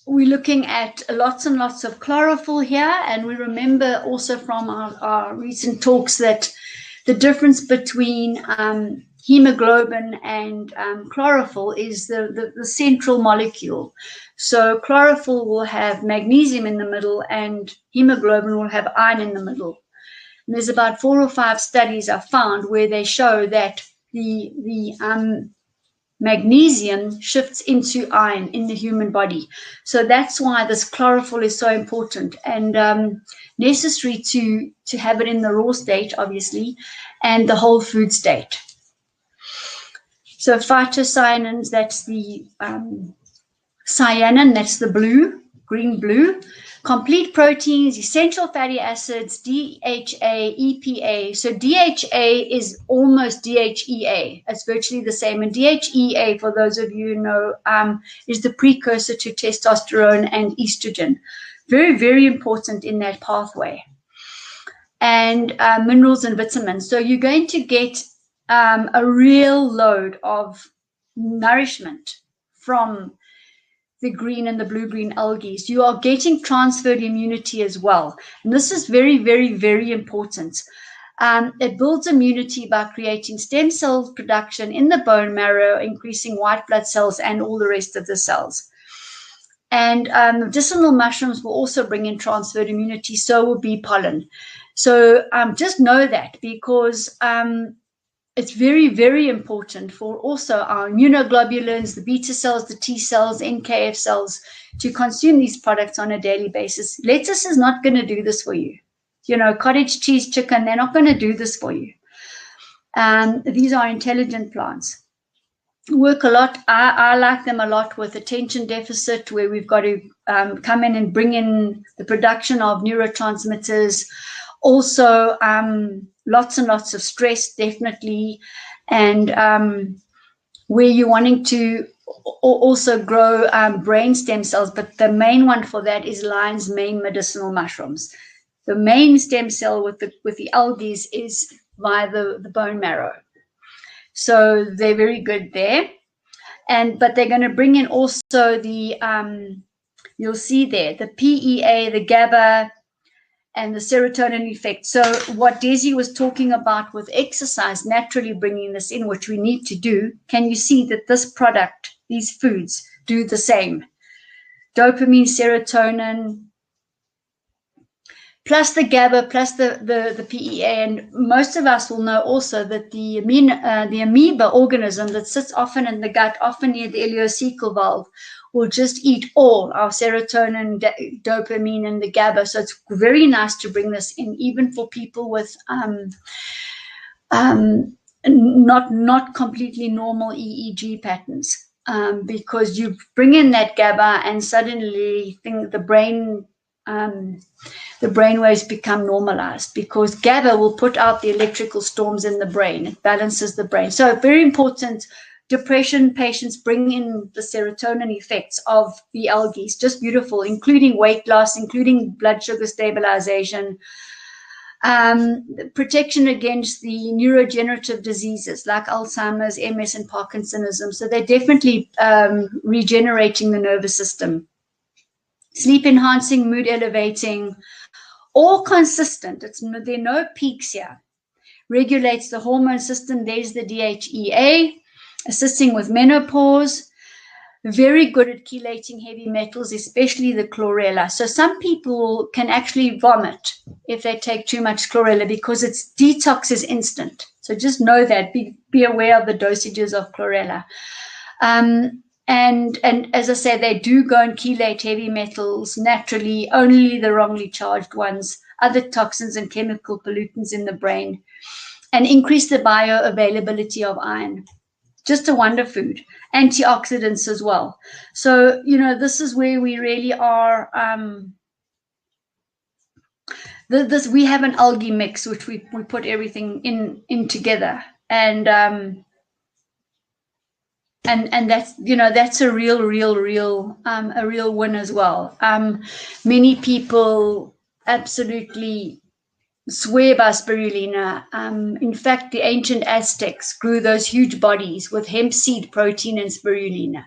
we're looking at lots and lots of chlorophyll here, and we remember also from our recent talks that the difference between hemoglobin and chlorophyll is the central molecule. So chlorophyll will have magnesium in the middle and hemoglobin will have iron in the middle. And there's about 4 or 5 studies I've found where they show that the magnesium shifts into iron in the human body. So that's why this chlorophyll is so important and necessary to have it in the raw state, obviously, and the whole food state. So phytocyanins, that's the cyanin, that's the blue, green-blue. Complete proteins, essential fatty acids, DHA, EPA. So DHA is almost DHEA. It's virtually the same. And DHEA, for those of you who know, is the precursor to testosterone and estrogen. Very, very important in that pathway. And minerals and vitamins. So you're going to get a real load of nourishment from the green and the blue-green algae. You are getting transferred immunity as well. And this is very, very, very important. It builds immunity by creating stem cell production in the bone marrow, increasing white blood cells and all the rest of the cells. And medicinal mushrooms will also bring in transferred immunity, so will bee pollen. So just know that, because it's very, very important for also our immunoglobulins, the beta cells, the T cells, NKF cells, to consume these products on a daily basis. Lettuce is not going to do this for you. You know, cottage cheese, chicken, they're not going to do this for you. These are intelligent plants. Work a lot. I like them a lot with attention deficit, where we've got to come in and bring in the production of neurotransmitters. Also, lots and lots of stress, definitely, and where you're wanting to also grow brain stem cells, but the main one for that is lion's mane medicinal mushrooms. The main stem cell with the algae is via the bone marrow, so they're very good there. But they're going to bring in also the you'll see there the PEA, the GABA, and the serotonin effect. So what Desi was talking about with exercise, naturally bringing this in, which we need to do, can you see that this product, these foods, do the same? Dopamine, serotonin, plus the GABA, plus the PEA. And most of us will know also that the amoeba organism that sits often in the gut, often near the ileocecal valve, will just eat all our serotonin, dopamine, and the GABA. So it's very nice to bring this in, even for people with not completely normal EEG patterns, because you bring in that GABA and suddenly the brainwaves become normalized, because GABA will put out the electrical storms in the brain. It balances the brain. So very important. Depression patients bring in the serotonin effects of the algae. It's just beautiful, including weight loss, including blood sugar stabilization, protection against the neurodegenerative diseases like Alzheimer's, MS, and Parkinsonism. So they're definitely regenerating the nervous system. Sleep enhancing, mood elevating, all consistent. There are no peaks here. Regulates the hormone system. There's the DHEA. Assisting with menopause, very good at chelating heavy metals, especially the chlorella. So some people can actually vomit if they take too much chlorella because its detox is instant. So just know that, be aware of the dosages of chlorella. And as I say, they do go and chelate heavy metals naturally, only the wrongly charged ones, other toxins and chemical pollutants in the brain, and increase the bioavailability of iron. Just a wonder food. Antioxidants as well. So, you know, this is where we really are. We have an algae mix, which we put everything in together. And that's, you know, that's a real win as well. Many people absolutely swear by spirulina. In fact, the ancient Aztecs grew those huge bodies with hemp seed protein and spirulina.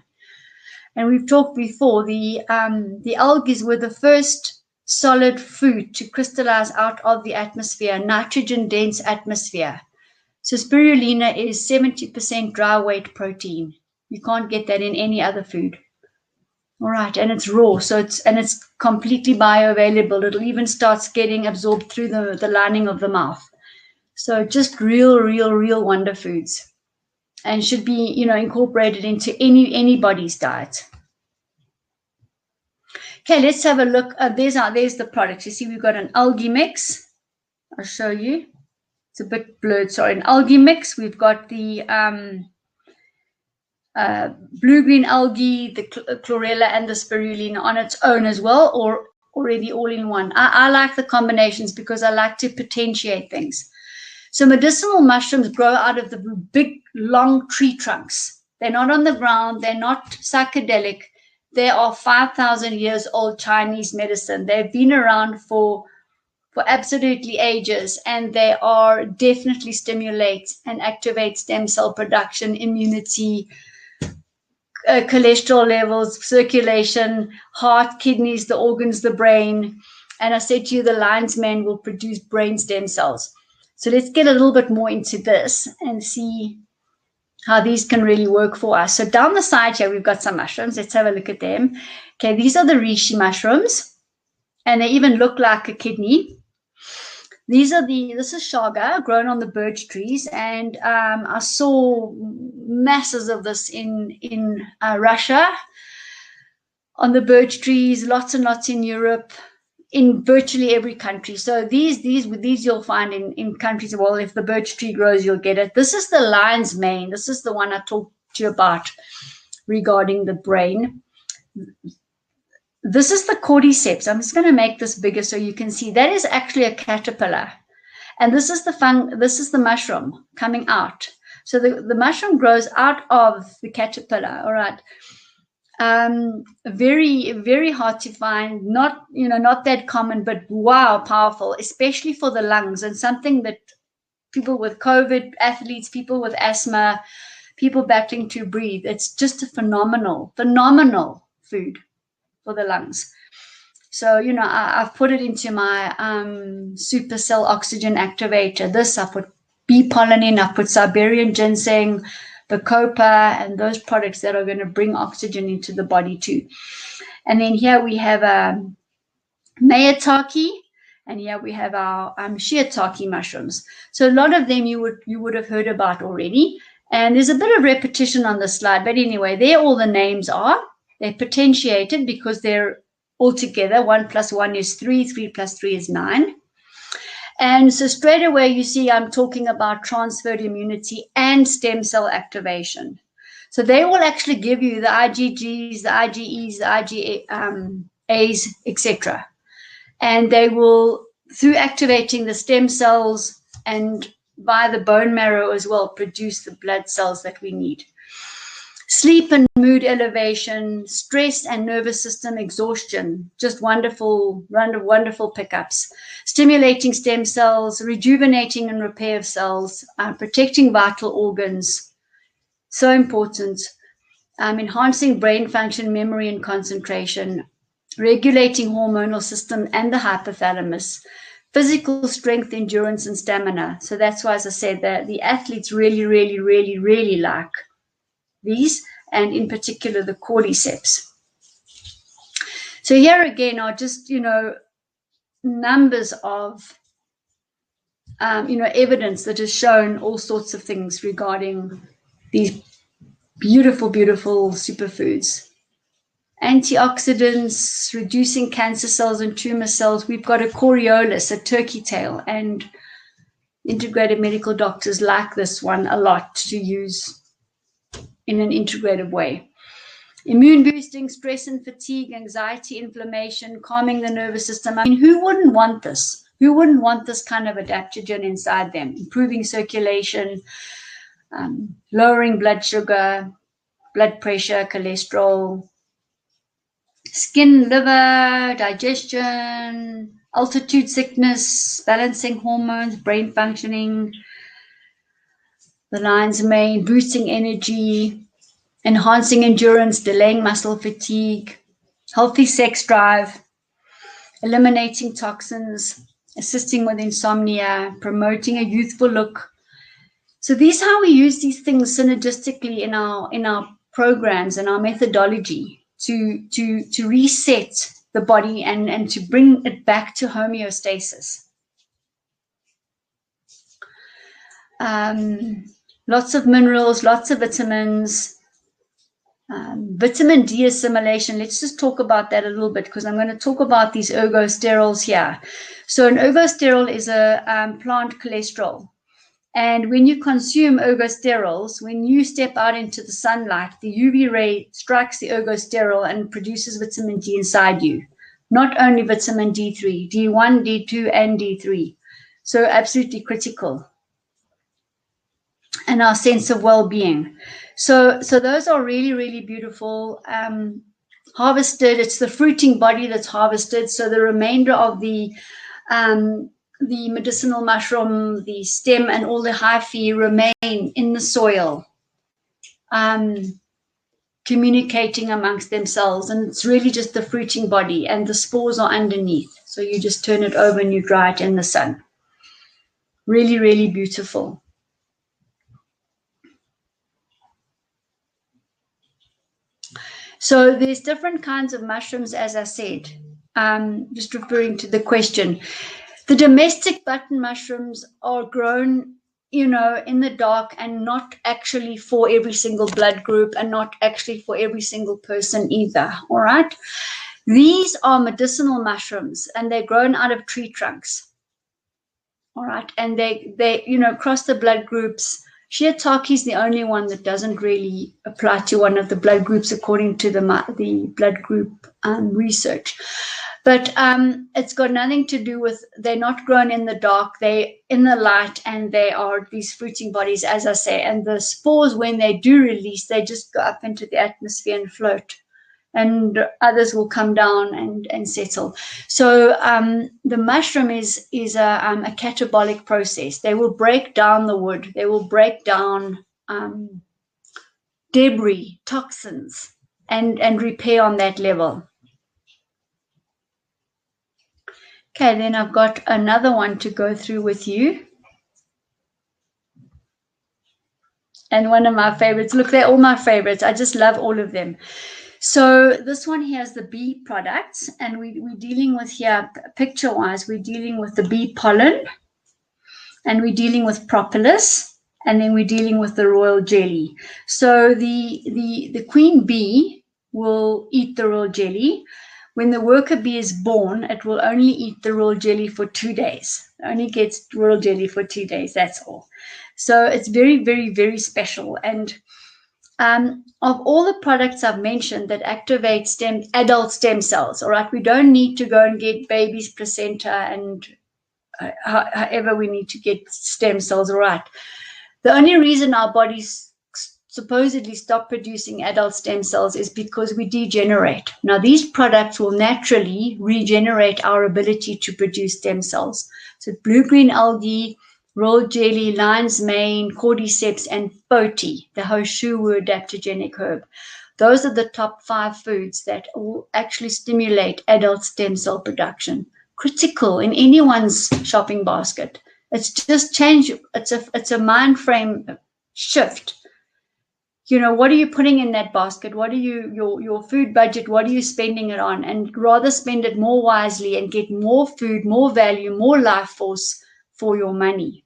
And we've talked before, the algae were the first solid food to crystallize out of the atmosphere, nitrogen-dense atmosphere. So spirulina is 70% dry weight protein. You can't get that in any other food. All right, and it's raw, so it's completely bioavailable. It'll even start getting absorbed through the lining of the mouth. So just real wonder foods, and should be, you know, incorporated into anybody's diet. Okay, let's have a look. There's the products. You see, we've got an algae mix. I'll show you. It's a bit blurred. Sorry, an algae mix. We've got the blue-green algae, the chlorella, and the spirulina on its own as well, or already all in one. I like the combinations because I like to potentiate things. So medicinal mushrooms grow out of the big, long tree trunks. They're not on the ground. They're not psychedelic. They are 5,000 years old Chinese medicine. They've been around for absolutely ages, and they are definitely stimulate and activate stem cell production, immunity, cholesterol levels, circulation, heart, kidneys, the organs, the brain. And I said to you, the lion's mane will produce brain stem cells. So let's get a little bit more into this and see how these can really work for us. So down the side here, we've got some mushrooms. Let's have a look at them. Okay, these are the reishi mushrooms, and they even look like a kidney. This is Chaga, grown on the birch trees, and I saw masses of this in Russia on the birch trees, lots and lots in Europe, in virtually every country. So these you'll find in countries. Well, if the birch tree grows, you'll get it. This is the lion's mane. This is the one I talked to you about regarding the brain. This is the Cordyceps. I'm just going to make this bigger so you can see. That is actually a caterpillar. And this is the mushroom coming out. So the mushroom grows out of the caterpillar. All right. Very, very hard to find. Not that common, but wow, powerful, especially for the lungs, and something that people with COVID, athletes, people with asthma, people battling to breathe. It's just a phenomenal food for the lungs. So, you know, I've put it into my super cell oxygen activator. This, I put bee pollen in, I put Siberian ginseng, bacopa, and those products that are going to bring oxygen into the body too. And then here we have Maitake, and here we have our Shiitake mushrooms. So a lot of them you would have heard about already. And there's a bit of repetition on the slide, but anyway, there all the names are. They're potentiated because they're all together. 1 + 1 is 3, 3 + 3 is 9. And so straight away you see I'm talking about transferred immunity and stem cell activation. So they will actually give you the IgGs, the IgEs, the IgAs, etc. And they will, through activating the stem cells and by the bone marrow as well, produce the blood cells that we need. Sleep and mood elevation, stress and nervous system exhaustion, just wonderful pickups. Stimulating stem cells, rejuvenating and repair of cells, protecting vital organs, so important. Enhancing brain function, memory and concentration, regulating hormonal system and the hypothalamus, physical strength, endurance and stamina. So that's why, as I said, the athletes really like these, and in particular the Cordyceps. So here again are just, numbers of, evidence that has shown all sorts of things regarding these beautiful, beautiful superfoods. Antioxidants, reducing cancer cells and tumor cells. We've got a Coriolis, a turkey tail, and integrated medical doctors like this one a lot to use in an integrative way. Immune boosting, stress and fatigue, anxiety, inflammation, calming the nervous system. I mean, who wouldn't want this? Who wouldn't want this kind of adaptogen inside them? Improving circulation, lowering blood sugar, blood pressure, cholesterol, skin, liver, digestion, altitude sickness, balancing hormones, brain functioning, the lion's mane, boosting energy, enhancing endurance, delaying muscle fatigue, healthy sex drive, eliminating toxins, assisting with insomnia, promoting a youthful look. So these are how we use these things synergistically in our programs and our methodology to reset the body and to bring it back to homeostasis. Lots of minerals, lots of vitamins. Vitamin D assimilation, let's just talk about that a little bit because I'm going to talk about these ergosterols here. So an ergosterol is a plant cholesterol. And when you consume ergosterols, when you step out into the sunlight, the UV ray strikes the ergosterol and produces vitamin D inside you. Not only vitamin D3, D1, D2, and D3. So absolutely critical. And our sense of well-being. So those are really, really beautiful. Harvested, it's the fruiting body that's harvested. So the remainder of the medicinal mushroom, the stem, and all the hyphae remain in the soil, communicating amongst themselves. And it's really just the fruiting body, and the spores are underneath. So you just turn it over and you dry it in the sun. Really, really beautiful. So there's different kinds of mushrooms, as I said, just referring to the question. The domestic button mushrooms are grown, in the dark and not actually for every single blood group and not actually for every single person either, all right? These are medicinal mushrooms and they're grown out of tree trunks, all right? And they cross the blood groups. Shiitake is the only one that doesn't really apply to one of the blood groups according to the blood group research. But it's got nothing to do with, they're not grown in the dark, they're in the light, and they are these fruiting bodies, as I say. And the spores, when they do release, they just go up into the atmosphere and float. And others will come down and settle. So the mushroom is a catabolic process. They will break down the wood. They will break down debris, toxins, and repair on that level. Okay, then I've got another one to go through with you. And one of my favorites. Look, they're all my favorites. I just love all of them. So this one here is the bee products, and we're dealing with here, picture-wise, we're dealing with the bee pollen, and we're dealing with propolis, and then we're dealing with the royal jelly. So the queen bee will eat the royal jelly. When the worker bee is born, it will only eat the royal jelly for 2 days. It only gets royal jelly for 2 days, that's all. So it's very, very, very special. And of all the products I've mentioned that activate adult stem cells, all right, we don't need to go and get baby's placenta and however we need to get stem cells, all right. The only reason our bodies supposedly stop producing adult stem cells is because we degenerate. Now, these products will naturally regenerate our ability to produce stem cells. So blue-green algae, royal jelly, lion's mane, cordyceps, and poti, the Hoshuwu adaptogenic herb. Those are the top 5 foods that will actually stimulate adult stem cell production. Critical in anyone's shopping basket. It's just change. It's a mind frame shift. You know, what are you putting in that basket? What are your food budget? What are you spending it on? And rather spend it more wisely and get more food, more value, more life force for your money.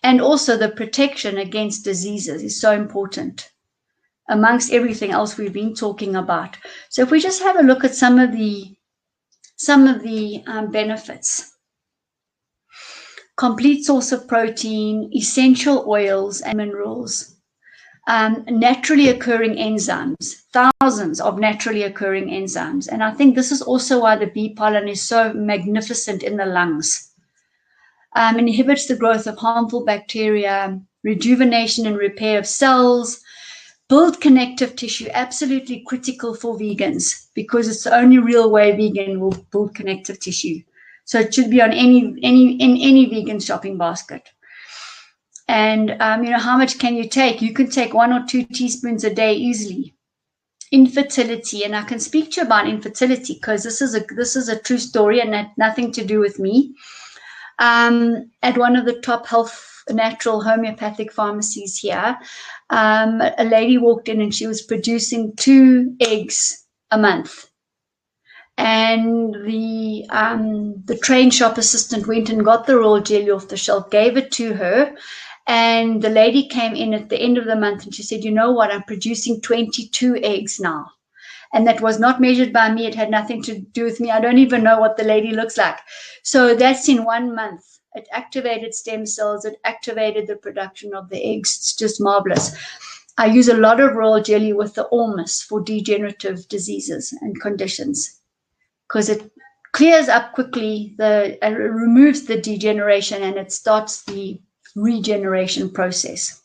And also the protection against diseases is so important amongst everything else we've been talking about. So if we just have a look at some of the benefits. Complete source of protein, essential oils and minerals, naturally occurring enzymes, thousands of naturally occurring enzymes. And I think this is also why the bee pollen is so magnificent in the lungs. Inhibits the growth of harmful bacteria, rejuvenation and repair of cells, build connective tissue, absolutely critical for vegans because it's the only real way vegan will build connective tissue. So it should be on any vegan shopping basket. And you know, how much can you take? You can take 1 or 2 teaspoons a day easily. Infertility, and I can speak to you about infertility because this is a true story and had nothing to do with me. At one of the top health natural homeopathic pharmacies here, a lady walked in and she was producing 2 eggs a month. And the train shop assistant went and got the raw jelly off the shelf, gave it to her, and the lady came in at the end of the month and she said, you know what, I'm producing 22 eggs now. And that was not measured by me. It had nothing to do with me. I don't even know what the lady looks like. So that's in 1 month. It activated stem cells. It activated the production of the eggs. It's just marvelous. I use a lot of royal jelly with the ormus for degenerative diseases and conditions because it clears up quickly, it removes the degeneration, and it starts the regeneration process.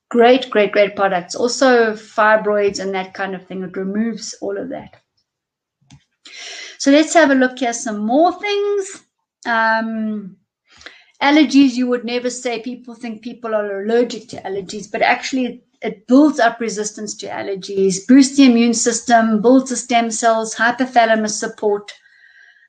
Great, great, great products. Also fibroids and that kind of thing. It removes all of that. So let's have a look here. Some more things. Allergies, you would never say. People think people are allergic to allergies, but actually it builds up resistance to allergies, boosts the immune system, builds the stem cells, hypothalamus support.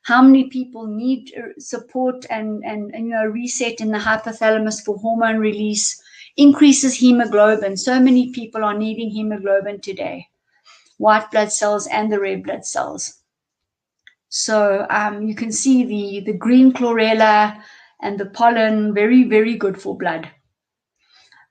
How many people need support and you know, reset in the hypothalamus for hormone release? Increases hemoglobin. So many people are needing hemoglobin today, white blood cells and the red blood cells. So you can see the green chlorella and the pollen, very, very good for blood.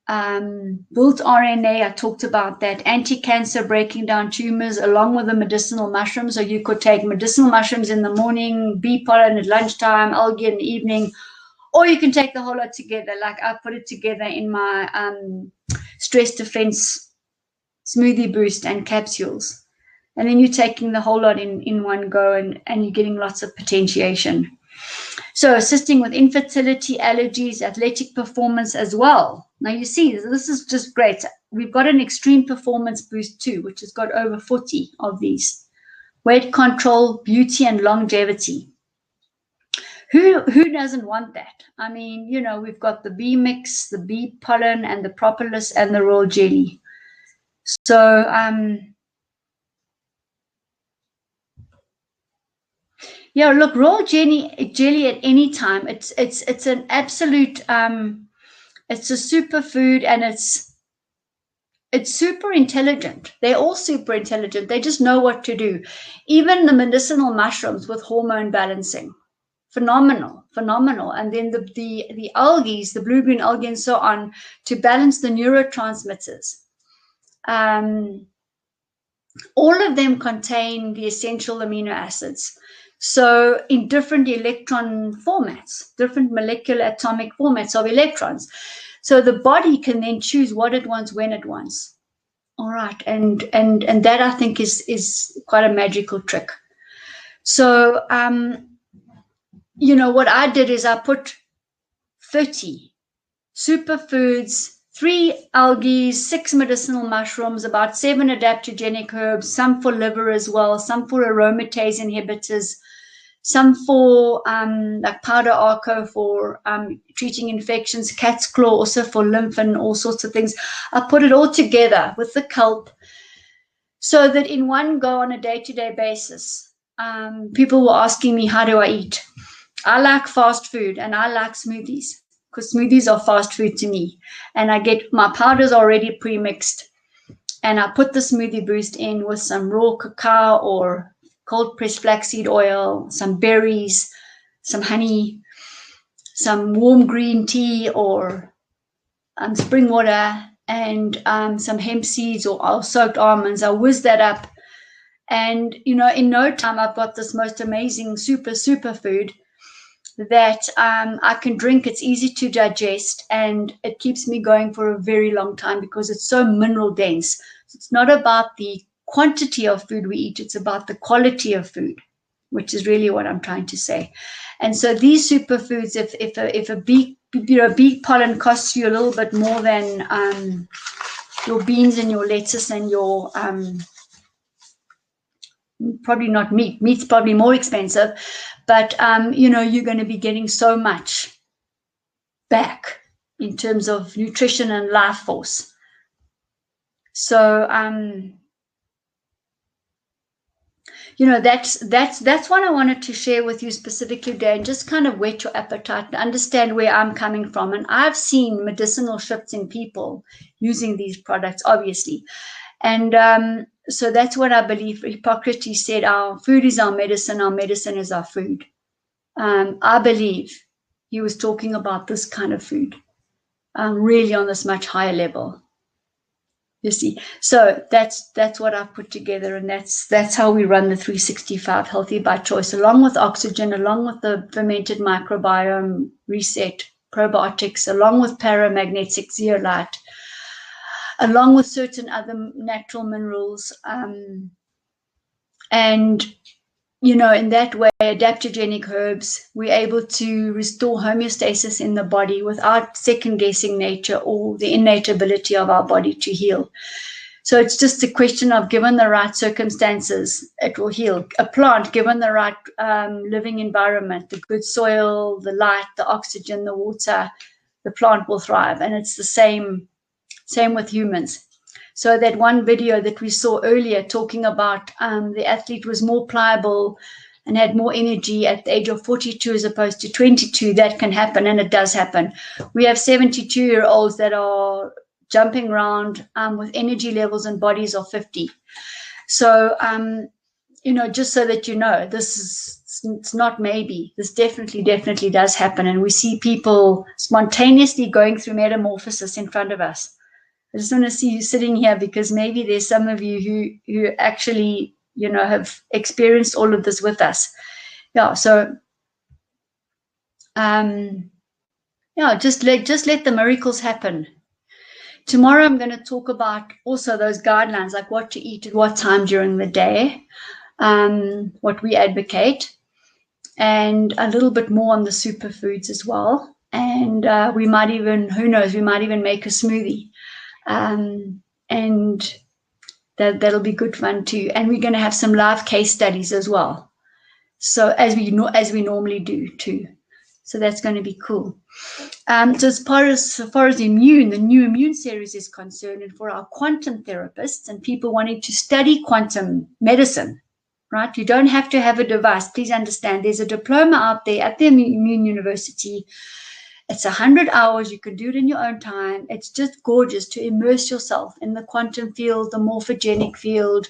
Built RNA, I talked about that. Anti-cancer, breaking down tumors, along with the medicinal mushrooms. So you could take medicinal mushrooms in the morning, bee pollen at lunchtime, algae in the evening, or you can take the whole lot together. Like I put it together in my stress defense smoothie boost and capsules. And then you're taking the whole lot in one go, and you're getting lots of potentiation. So assisting with infertility, allergies, athletic performance as well. Now you see, this is just great. We've got an extreme performance boost too, which has got over 40 of these. Weight control, beauty and longevity. Who doesn't want that? I mean, you know, we've got the bee mix, the bee pollen, and the propolis and the raw jelly. So yeah, look, raw jelly at any time. It's an absolute it's a superfood, and it's super intelligent. They're all super intelligent. They just know what to do. Even the medicinal mushrooms with hormone balancing. Phenomenal. And then the algae, the blue-green algae and so on, to balance the neurotransmitters. All of them contain the essential amino acids. So in different electron formats, different molecular atomic formats of electrons. So the body can then choose what it wants, when it wants. All right. And that I think is quite a magical trick. So, you know, what I did is I put 30 superfoods, 3 algae, 6 medicinal mushrooms, about 7 adaptogenic herbs, some for liver as well, some for aromatase inhibitors, some for like powder arco for treating infections, cat's claw also for lymph and all sorts of things. I put it all together with the kelp so that in one go on a day-to-day basis, people were asking me, how do I eat? I like fast food and I like smoothies. because smoothies are fast food to me. And I get my powders already pre-mixed, and I put the smoothie boost in with some raw cacao or cold pressed flaxseed oil, some berries, some honey, some warm green tea or spring water, and some hemp seeds or soaked almonds. I whiz that up, and in no time I've got this most amazing super food that I can drink. It's easy to digest, and it keeps me going for a very long time because it's so mineral dense. So it's not about the quantity of food we eat, it's about the quality of food, which is really what I'm trying to say. And so these superfoods, if a bee pollen costs you a little bit more than your beans and your lettuce and your probably not meat. Meat's probably more expensive, but you're going to be getting so much back in terms of nutrition and life force. So that's what I wanted to share with you specifically today, and just kind of whet your appetite and understand where I'm coming from. And I've seen medicinal shifts in people using these products, obviously. And so that's what I believe. Hippocrates said, our food is our medicine is our food. I believe he was talking about this kind of food, really on this much higher level. You see, so that's what I've put together, and that's how we run the 365 Healthy by Choice, along with oxygen, along with the fermented microbiome reset probiotics, along with paramagnetic zeolite, along with certain other natural minerals, and in that way, adaptogenic herbs, we're able to restore homeostasis in the body without second-guessing nature or the innate ability of our body to heal. So it's just a question of, given the right circumstances, it will heal. A plant, given the right living environment, the good soil, the light, the oxygen, the water, the plant will thrive. And it's the same with humans. So that one video that we saw earlier talking about the athlete was more pliable and had more energy at the age of 42 as opposed to 22, that can happen, and it does happen. We have 72-year-olds that are jumping around with energy levels and bodies of 50. So, just so that it's not maybe. This definitely does happen. And we see people spontaneously going through metamorphosis in front of us. I just want to see you sitting here, because maybe there's some of you who actually, have experienced all of this with us. Yeah. So, just let the miracles happen. Tomorrow, I'm going to talk about also those guidelines, like what to eat at what time during the day, what we advocate, and a little bit more on the superfoods as well. And we might even, who knows, we might even make a smoothie. And that'll be good fun too. And we're going to have some live case studies as well. So as we normally do too. So that's going to be cool. So as far as Immune, the new Immune series is concerned, and for our quantum therapists and people wanting to study quantum medicine, right? You don't have to have a device. Please understand, there's a diploma out there at the Immune University. It's 100 hours. You can do it in your own time. It's just gorgeous to immerse yourself in the quantum field, the morphogenic field,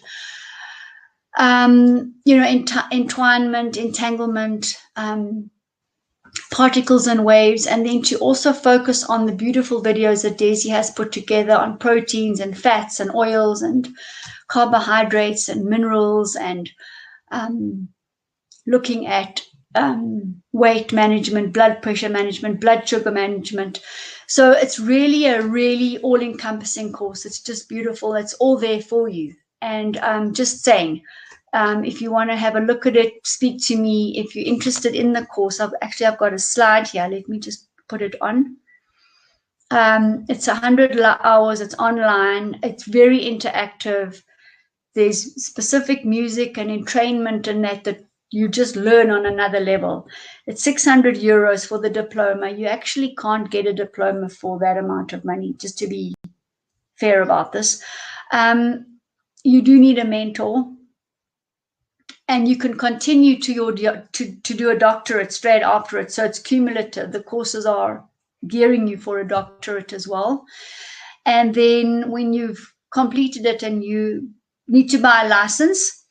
entwinement, entanglement, particles and waves, and then to also focus on the beautiful videos that Daisy has put together on proteins and fats and oils and carbohydrates and minerals, and looking at weight management, blood pressure management, blood sugar management. So it's really a really all-encompassing course. It's just beautiful. It's all there for you. And just saying, if you want to have a look at it, speak to me. If you're interested in the course, I've got a slide here. Let me just put it on. It's 100 hours. It's online. It's very interactive. There's specific music and entrainment in that you just learn on another level. It's 600 euros for the diploma. You actually can't get a diploma for that amount of money, just to be fair about this. You do need a mentor, and you can continue to do a doctorate straight after it. So it's cumulative. The courses are gearing you for a doctorate as well. And then when you've completed it and you need to buy a license,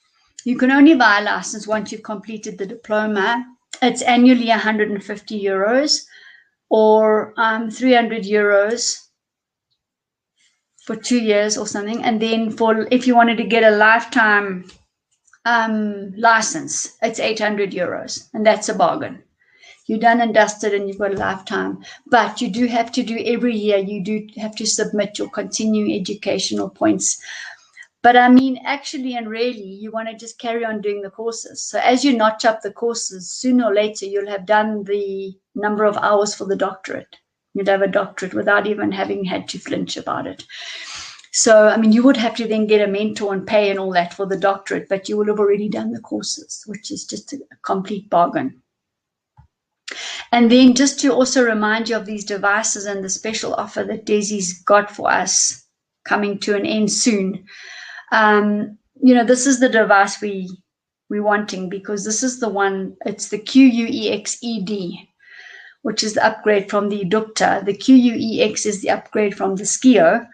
you can only buy a license once you've completed the diploma. It's annually €150 or 300 euros for 2 years or something. And then if you wanted to get a lifetime license, it's 800 euros, and that's a bargain. You're done and dusted and you've got a lifetime. But you do have to do every year, you do have to submit your continuing educational points. But I mean, actually and really, you want to just carry on doing the courses. So as you notch up the courses, sooner or later, you'll have done the number of hours for the doctorate. You'd have a doctorate without even having had to flinch about it. So, I mean, you would have to then get a mentor and pay and all that for the doctorate, but you will have already done the courses, which is just a complete bargain. And then just to also remind you of these devices and the special offer that Desi's got for us coming to an end soon. You know, this is the device we're wanting, because this is the one, it's the QUEX-ED, which is the upgrade from the Educta. The QUEX is the upgrade from the Skio.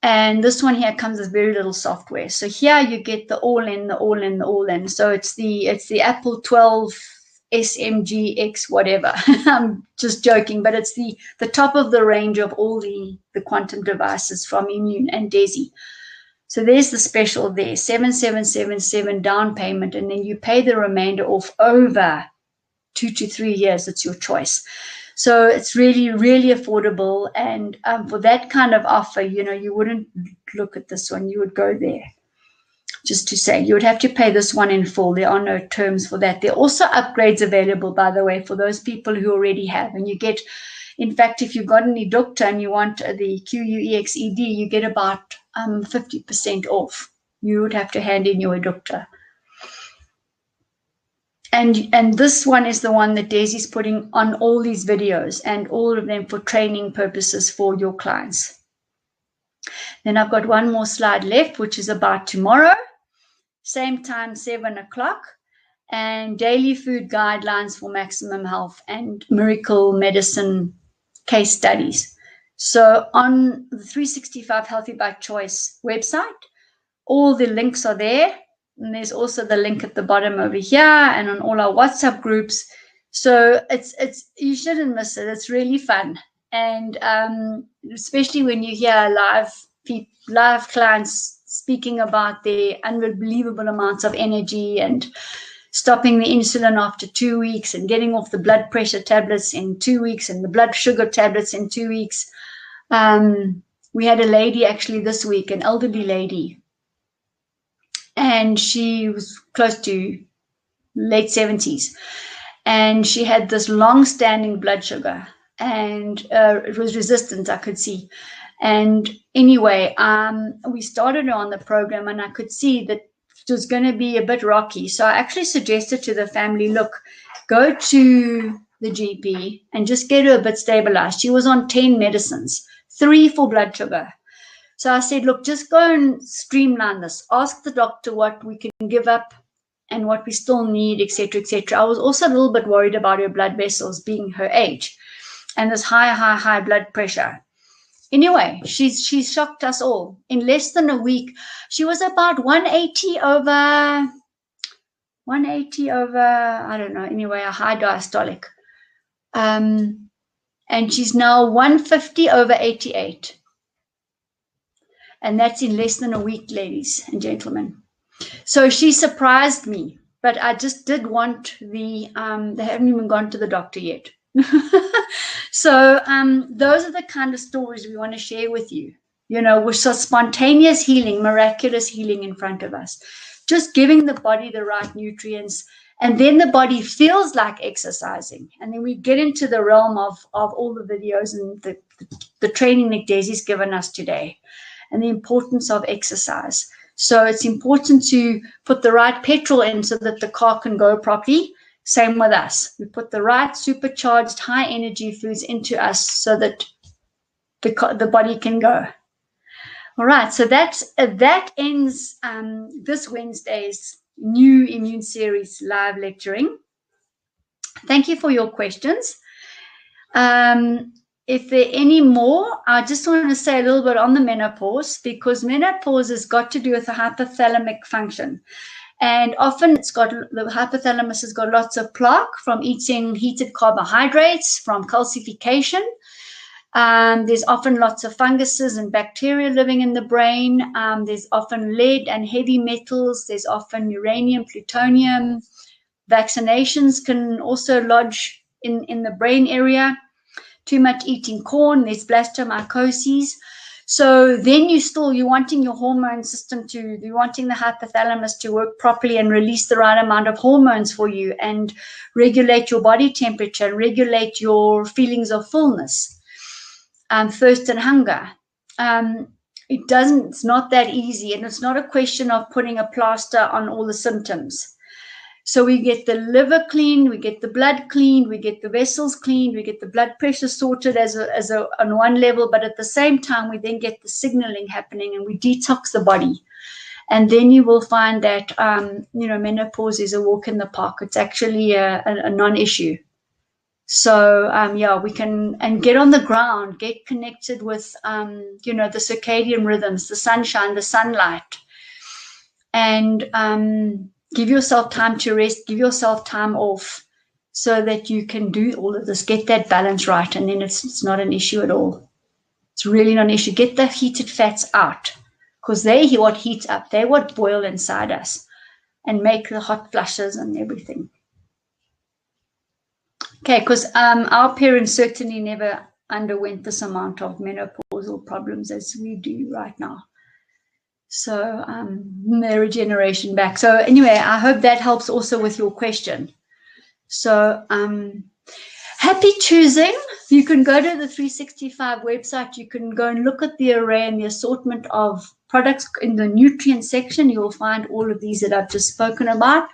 And this one here comes with very little software. So here you get the all-in, the all-in, the all-in. So it's the Apple 12 SMGX whatever. I'm just joking, but it's the top of the range of all the quantum devices from IMUNE and Desi. So there's the special there, 7,777 down payment, and then you pay the remainder off over 2 to 3 years. It's your choice. So it's really, really affordable. And for that kind of offer, you know, you wouldn't look at this one. You would go there. Just to say, you would have to pay this one in full. There are no terms for that. There are also upgrades available, by the way, for those people who already have. And you get, in fact, if you've got an Educta and you want the QUEX-ED, you get about 50% off. You would have to hand in your Educta. And this one is the one that Desi's putting on all these videos, and all of them for training purposes for your clients. Then I've got one more slide left, which is about tomorrow. Same time, 7 o'clock. And daily food guidelines for maximum health and miracle medicine case studies. So on the 365 Healthy by Choice website, all the links are there. And there's also the link at the bottom over here and on all our WhatsApp groups. So it's you shouldn't miss it. It's really fun. And especially when you hear live clients speaking about their unbelievable amounts of energy and stopping the insulin after 2 weeks and getting off the blood pressure tablets in 2 weeks and the blood sugar tablets in 2 weeks. We had a lady actually this week, an elderly lady, and she was close to late 70s, and she had this long-standing blood sugar, and it was resistant, I could see. And anyway, we started her on the program, and I could see that it was going to be a bit rocky. So I actually suggested to the family, look, go to the GP and just get her a bit stabilized. She was on 10 medicines, 3 for blood sugar. So I said, look, just go and streamline this. Ask the doctor what we can give up and what we still need, etc., etc. I was also a little bit worried about her blood vessels being her age and this high blood pressure. Anyway, she's shocked us all. In less than a week, she was about 180 over, I don't know, anyway, a high diastolic. And she's now 150 over 88. And that's in less than a week, ladies and gentlemen. So she surprised me, but I just did want they haven't even gone to the doctor yet. So those are the kind of stories we want to share with you. You know, we're so spontaneous healing, miraculous healing in front of us. Just giving the body the right nutrients, and then the body feels like exercising. And then we get into the realm of all the videos and the training that Desi's given us today, and the importance of exercise. So it's important to put the right petrol in so that the car can go properly. Same with us. We put the right supercharged high energy foods into us so that the body can go. All right, so that ends this Wednesday's new Immune Series live lecturing. Thank you for your questions. If there are any more, I just want to say a little bit on the menopause, because menopause has got to do with the hypothalamic function. And often the hypothalamus has got lots of plaque from eating heated carbohydrates, from calcification. There's often lots of funguses and bacteria living in the brain. There's often lead and heavy metals. There's often uranium, plutonium. Vaccinations can also lodge in the brain area. Too much eating corn, there's blastomycosis. So then you're wanting your hormone system you're wanting the hypothalamus to work properly and release the right amount of hormones for you and regulate your body temperature and regulate your feelings of fullness, thirst and hunger. It's not that easy, and it's not a question of putting a plaster on all the symptoms. So we get the liver clean, we get the blood clean, we get the vessels cleaned, we get the blood pressure sorted on one level, but at the same time, we then get the signaling happening and we detox the body. And then you will find that, menopause is a walk in the park. It's actually a non-issue. So, we can, and get on the ground, get connected with, the circadian rhythms, the sunshine, the sunlight, and, give yourself time to rest, give yourself time off so that you can do all of this, get that balance right, and then it's not an issue at all. It's really not an issue. Get the heated fats out, because they're what heat up. They're what boil inside us and make the hot flushes and everything. Okay, because our parents certainly never underwent this amount of menopausal problems as we do right now. So they're a generation back. So anyway, I hope that helps also with your question. So happy choosing. You can go to the 365 website. You can go and look at the array and the assortment of products in the nutrient section. You'll find all of these that I've just spoken about.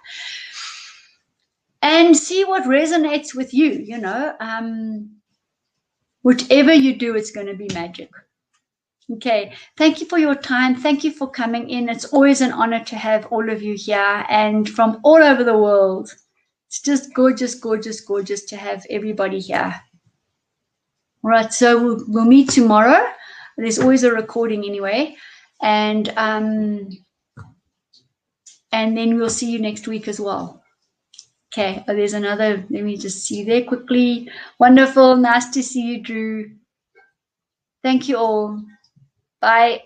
And see what resonates with you, Whichever you do, it's going to be magic. Okay, thank you for your time. Thank you for coming in. It's always an honor to have all of you here and from all over the world. It's just gorgeous, gorgeous, gorgeous to have everybody here. All right, so we'll meet tomorrow. There's always a recording anyway. And then we'll see you next week as well. Okay, there's another, let me just see there quickly. Wonderful, nice to see you, Drew. Thank you all. Bye.